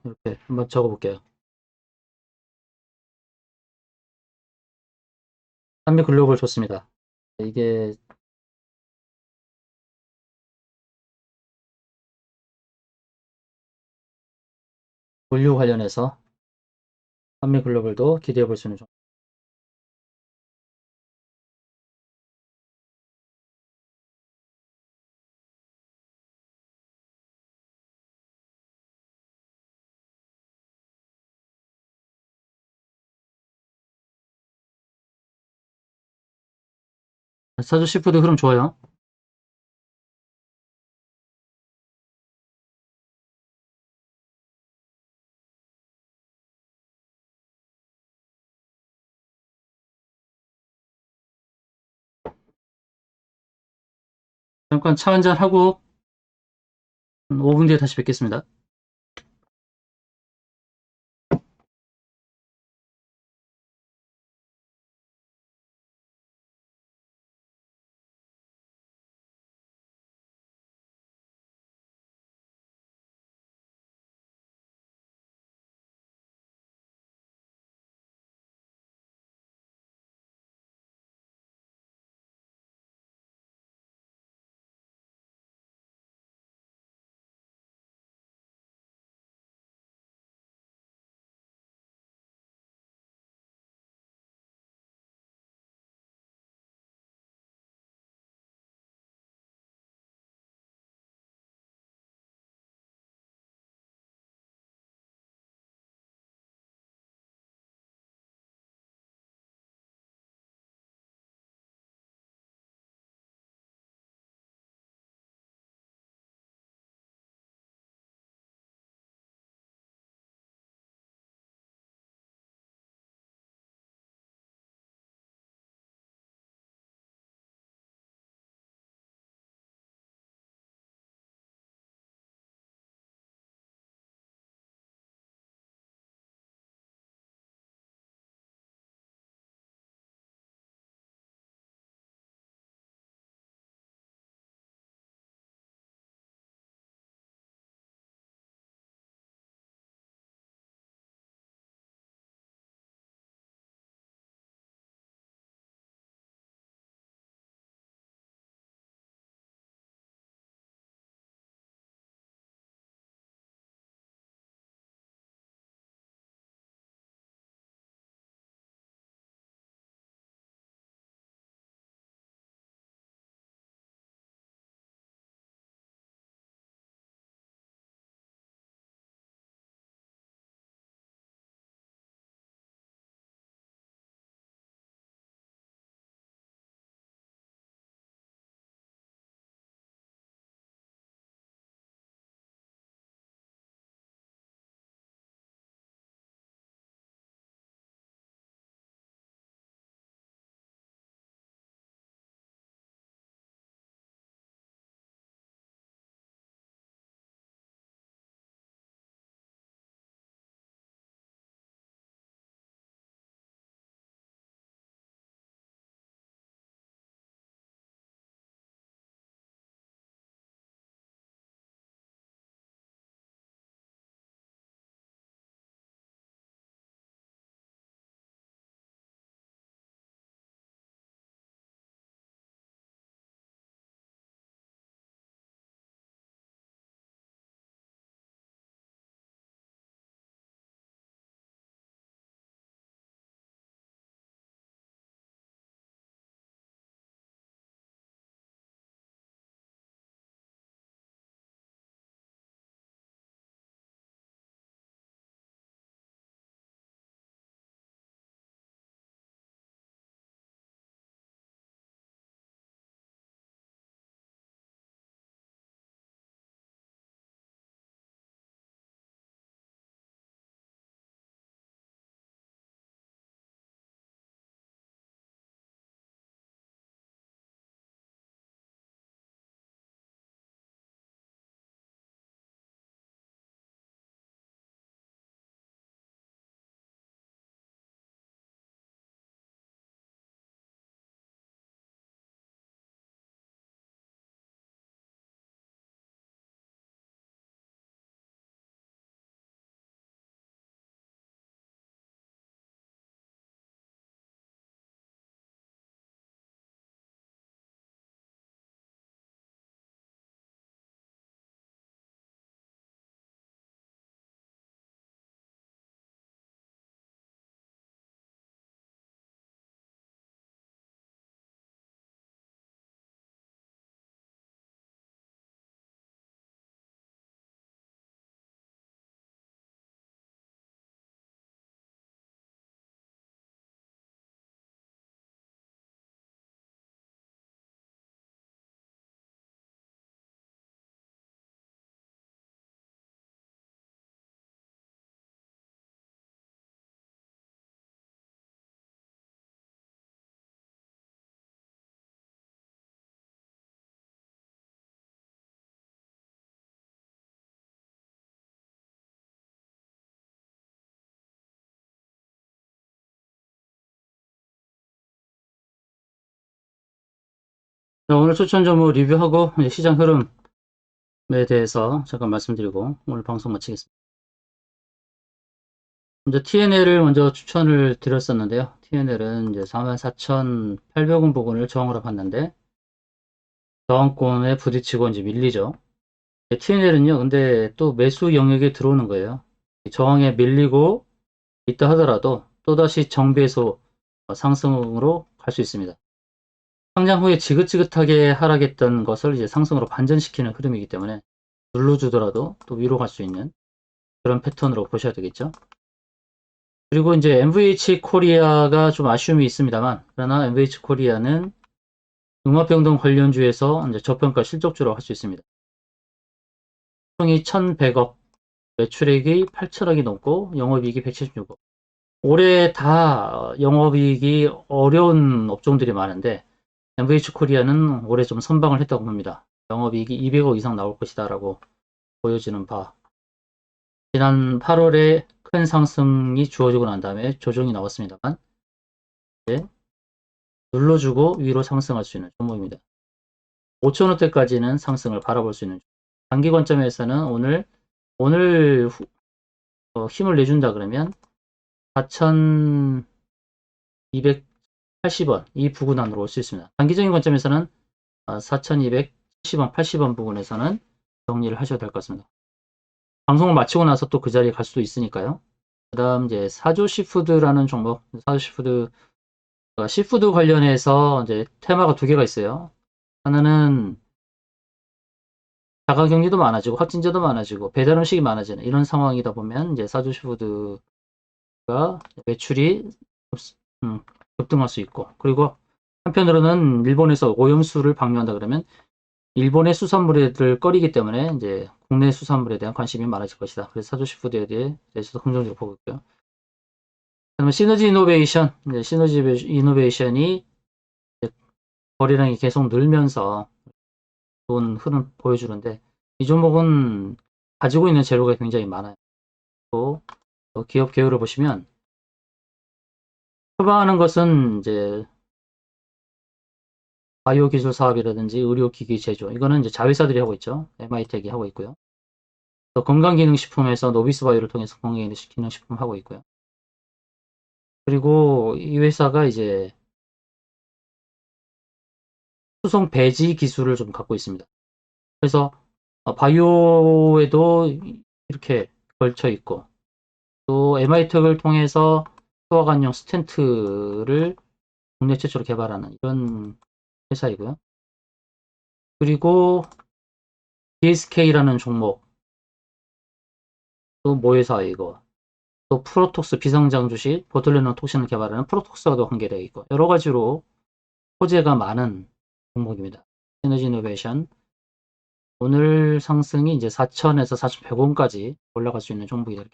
A: 이렇게 한번 적어볼게요. 한미글로벌 좋습니다. 이게 물류 관련해서 한미글로벌도 기대해 볼 수 있는 종목. 사주 시푸드 흐름 좋아요. 잠깐 차 한잔 하고 5분 뒤에 다시 뵙겠습니다. 자, 오늘 추천 종목 리뷰하고 이제 시장 흐름에 대해서 잠깐 말씀드리고 오늘 방송 마치겠습니다. 먼저 TNL을 먼저 추천을 드렸었는데요. TNL은 이제 44,800원 부근을 저항으로 봤는데 저항권에 부딪히고 이제 밀리죠. TNL은요, 근데 또 매수 영역에 들어오는 거예요. 저항에 밀리고 있다 하더라도 또다시 정배소 상승으로 갈 수 있습니다. 상장 후에 지긋지긋하게 하락했던 것을 이제 상승으로 반전시키는 흐름이기 때문에 눌러주더라도 또 위로 갈 수 있는 그런 패턴으로 보셔야 되겠죠. 그리고 이제 MVH 코리아가 좀 아쉬움이 있습니다만, 그러나 MVH 코리아는 음압병동 관련주에서 이제 저평가 실적주로 할 수 있습니다. 총이 1,100억, 매출액이 8천억이 넘고 영업이익이 176억. 올해 다 영업이익이 어려운 업종들이 많은데 MVH 코리아는 올해 좀 선방을 했다고 봅니다. 영업이익이 200억 이상 나올 것이다 라고 보여지는 바. 지난 8월에 큰 상승이 주어지고 난 다음에 조정이 나왔습니다만 이제 눌러주고 위로 상승할 수 있는 종목입니다. 5,000원대까지는 상승을 바라볼 수 있는 단기 관점에서는 오늘 힘을 내준다 그러면 4,280원 이 부근 안으로 올 수 있습니다. 단기적인 관점에서는 4,270원, 80원 부근에서는 정리를 하셔도 될 것 같습니다. 방송을 마치고 나서 또 그 자리에 갈 수도 있으니까요. 그 다음 이제 사조 시푸드라는 종목, 사조 시푸드, 시푸드 관련해서 이제 테마가 두 개가 있어요. 하나는 자가격리도 많아지고 확진자도 많아지고 배달 음식이 많아지는 이런 상황이다 보면 이제 사조 시푸드가 매출이 급등할 수 있고, 그리고 한편으로는 일본에서 오염수를 방류한다 그러면 일본의 수산물을 꺼리기 때문에 이제 국내 수산물에 대한 관심이 많아질 것이다. 그래서 사조시푸드에 대해서도 긍정적으로 보고 있고요. 그러면 시너지 이노베이션, 이제 시너지 이노베이션이 거래량이 계속 늘면서 좋은 흐름 보여주는데 이 종목은 가지고 있는 재료가 굉장히 많아요. 또 기업 개요를 보시면 표방하는 것은 이제 바이오 기술 사업이라든지 의료기기 제조, 이거는 이제 자회사들이 하고 있죠. MI텍이 하고 있고요. 또 건강기능식품에서 노비스바이오를 통해서 건강기능식품 하고 있고요. 그리고 이 회사가 이제 수송 배지 기술을 좀 갖고 있습니다. 그래서 바이오에도 이렇게 걸쳐 있고, 또 MI텍을 통해서 소화관용 스텐트를 국내 최초로 개발하는 이런 회사이고요. 그리고 DSK라는 종목, 또 모회사 이거, 또 프로톡스 비상장 주식, 보툴리논 톡신을 개발하는 프로톡스와도 관계되어 있고 여러 가지로 호재가 많은 종목입니다. 시너지 이노베이션 오늘 상승이 이제 4,000에서 4,100원까지 올라갈 수 있는 종목이다.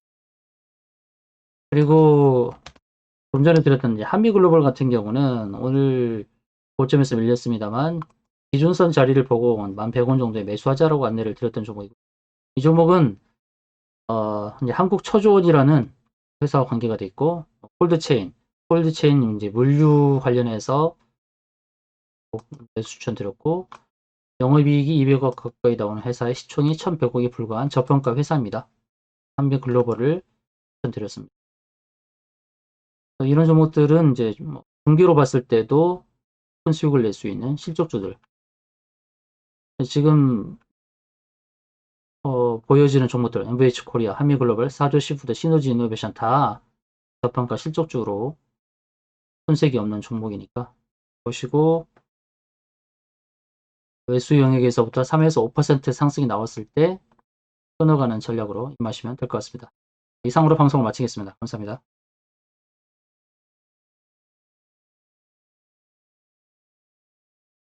A: 그리고 좀 전에 드렸던 이제 한미글로벌 같은 경우는 오늘 고점에서 밀렸습니다만 기준선 자리를 보고 1,100원 정도에 매수하자라고 안내를 드렸던 종목이고, 이 종목은 이제 한국처조원이라는 회사와 관계가 돼 있고 콜드체인 이제 물류 관련해서 매수 추천드렸고, 영업이익이 200억 가까이 나오는 회사의 시총이 1,100억에 불과한 저평가 회사입니다. 한미글로벌을 추천드렸습니다. 이런 종목들은 이제 분기로 봤을 때도 큰 수익을 낼 수 있는 실적주들. 지금 보여지는 종목들, MVH 코리아, 한미글로벌, 사조 시푸드, 시너지 이노베이션 다 저평가 실적주로 손색이 없는 종목이니까 보시고 매수 영역에서부터 3에서 5% 상승이 나왔을 때 끊어가는 전략으로 임하시면 될 것 같습니다. 이상으로 방송을 마치겠습니다. 감사합니다.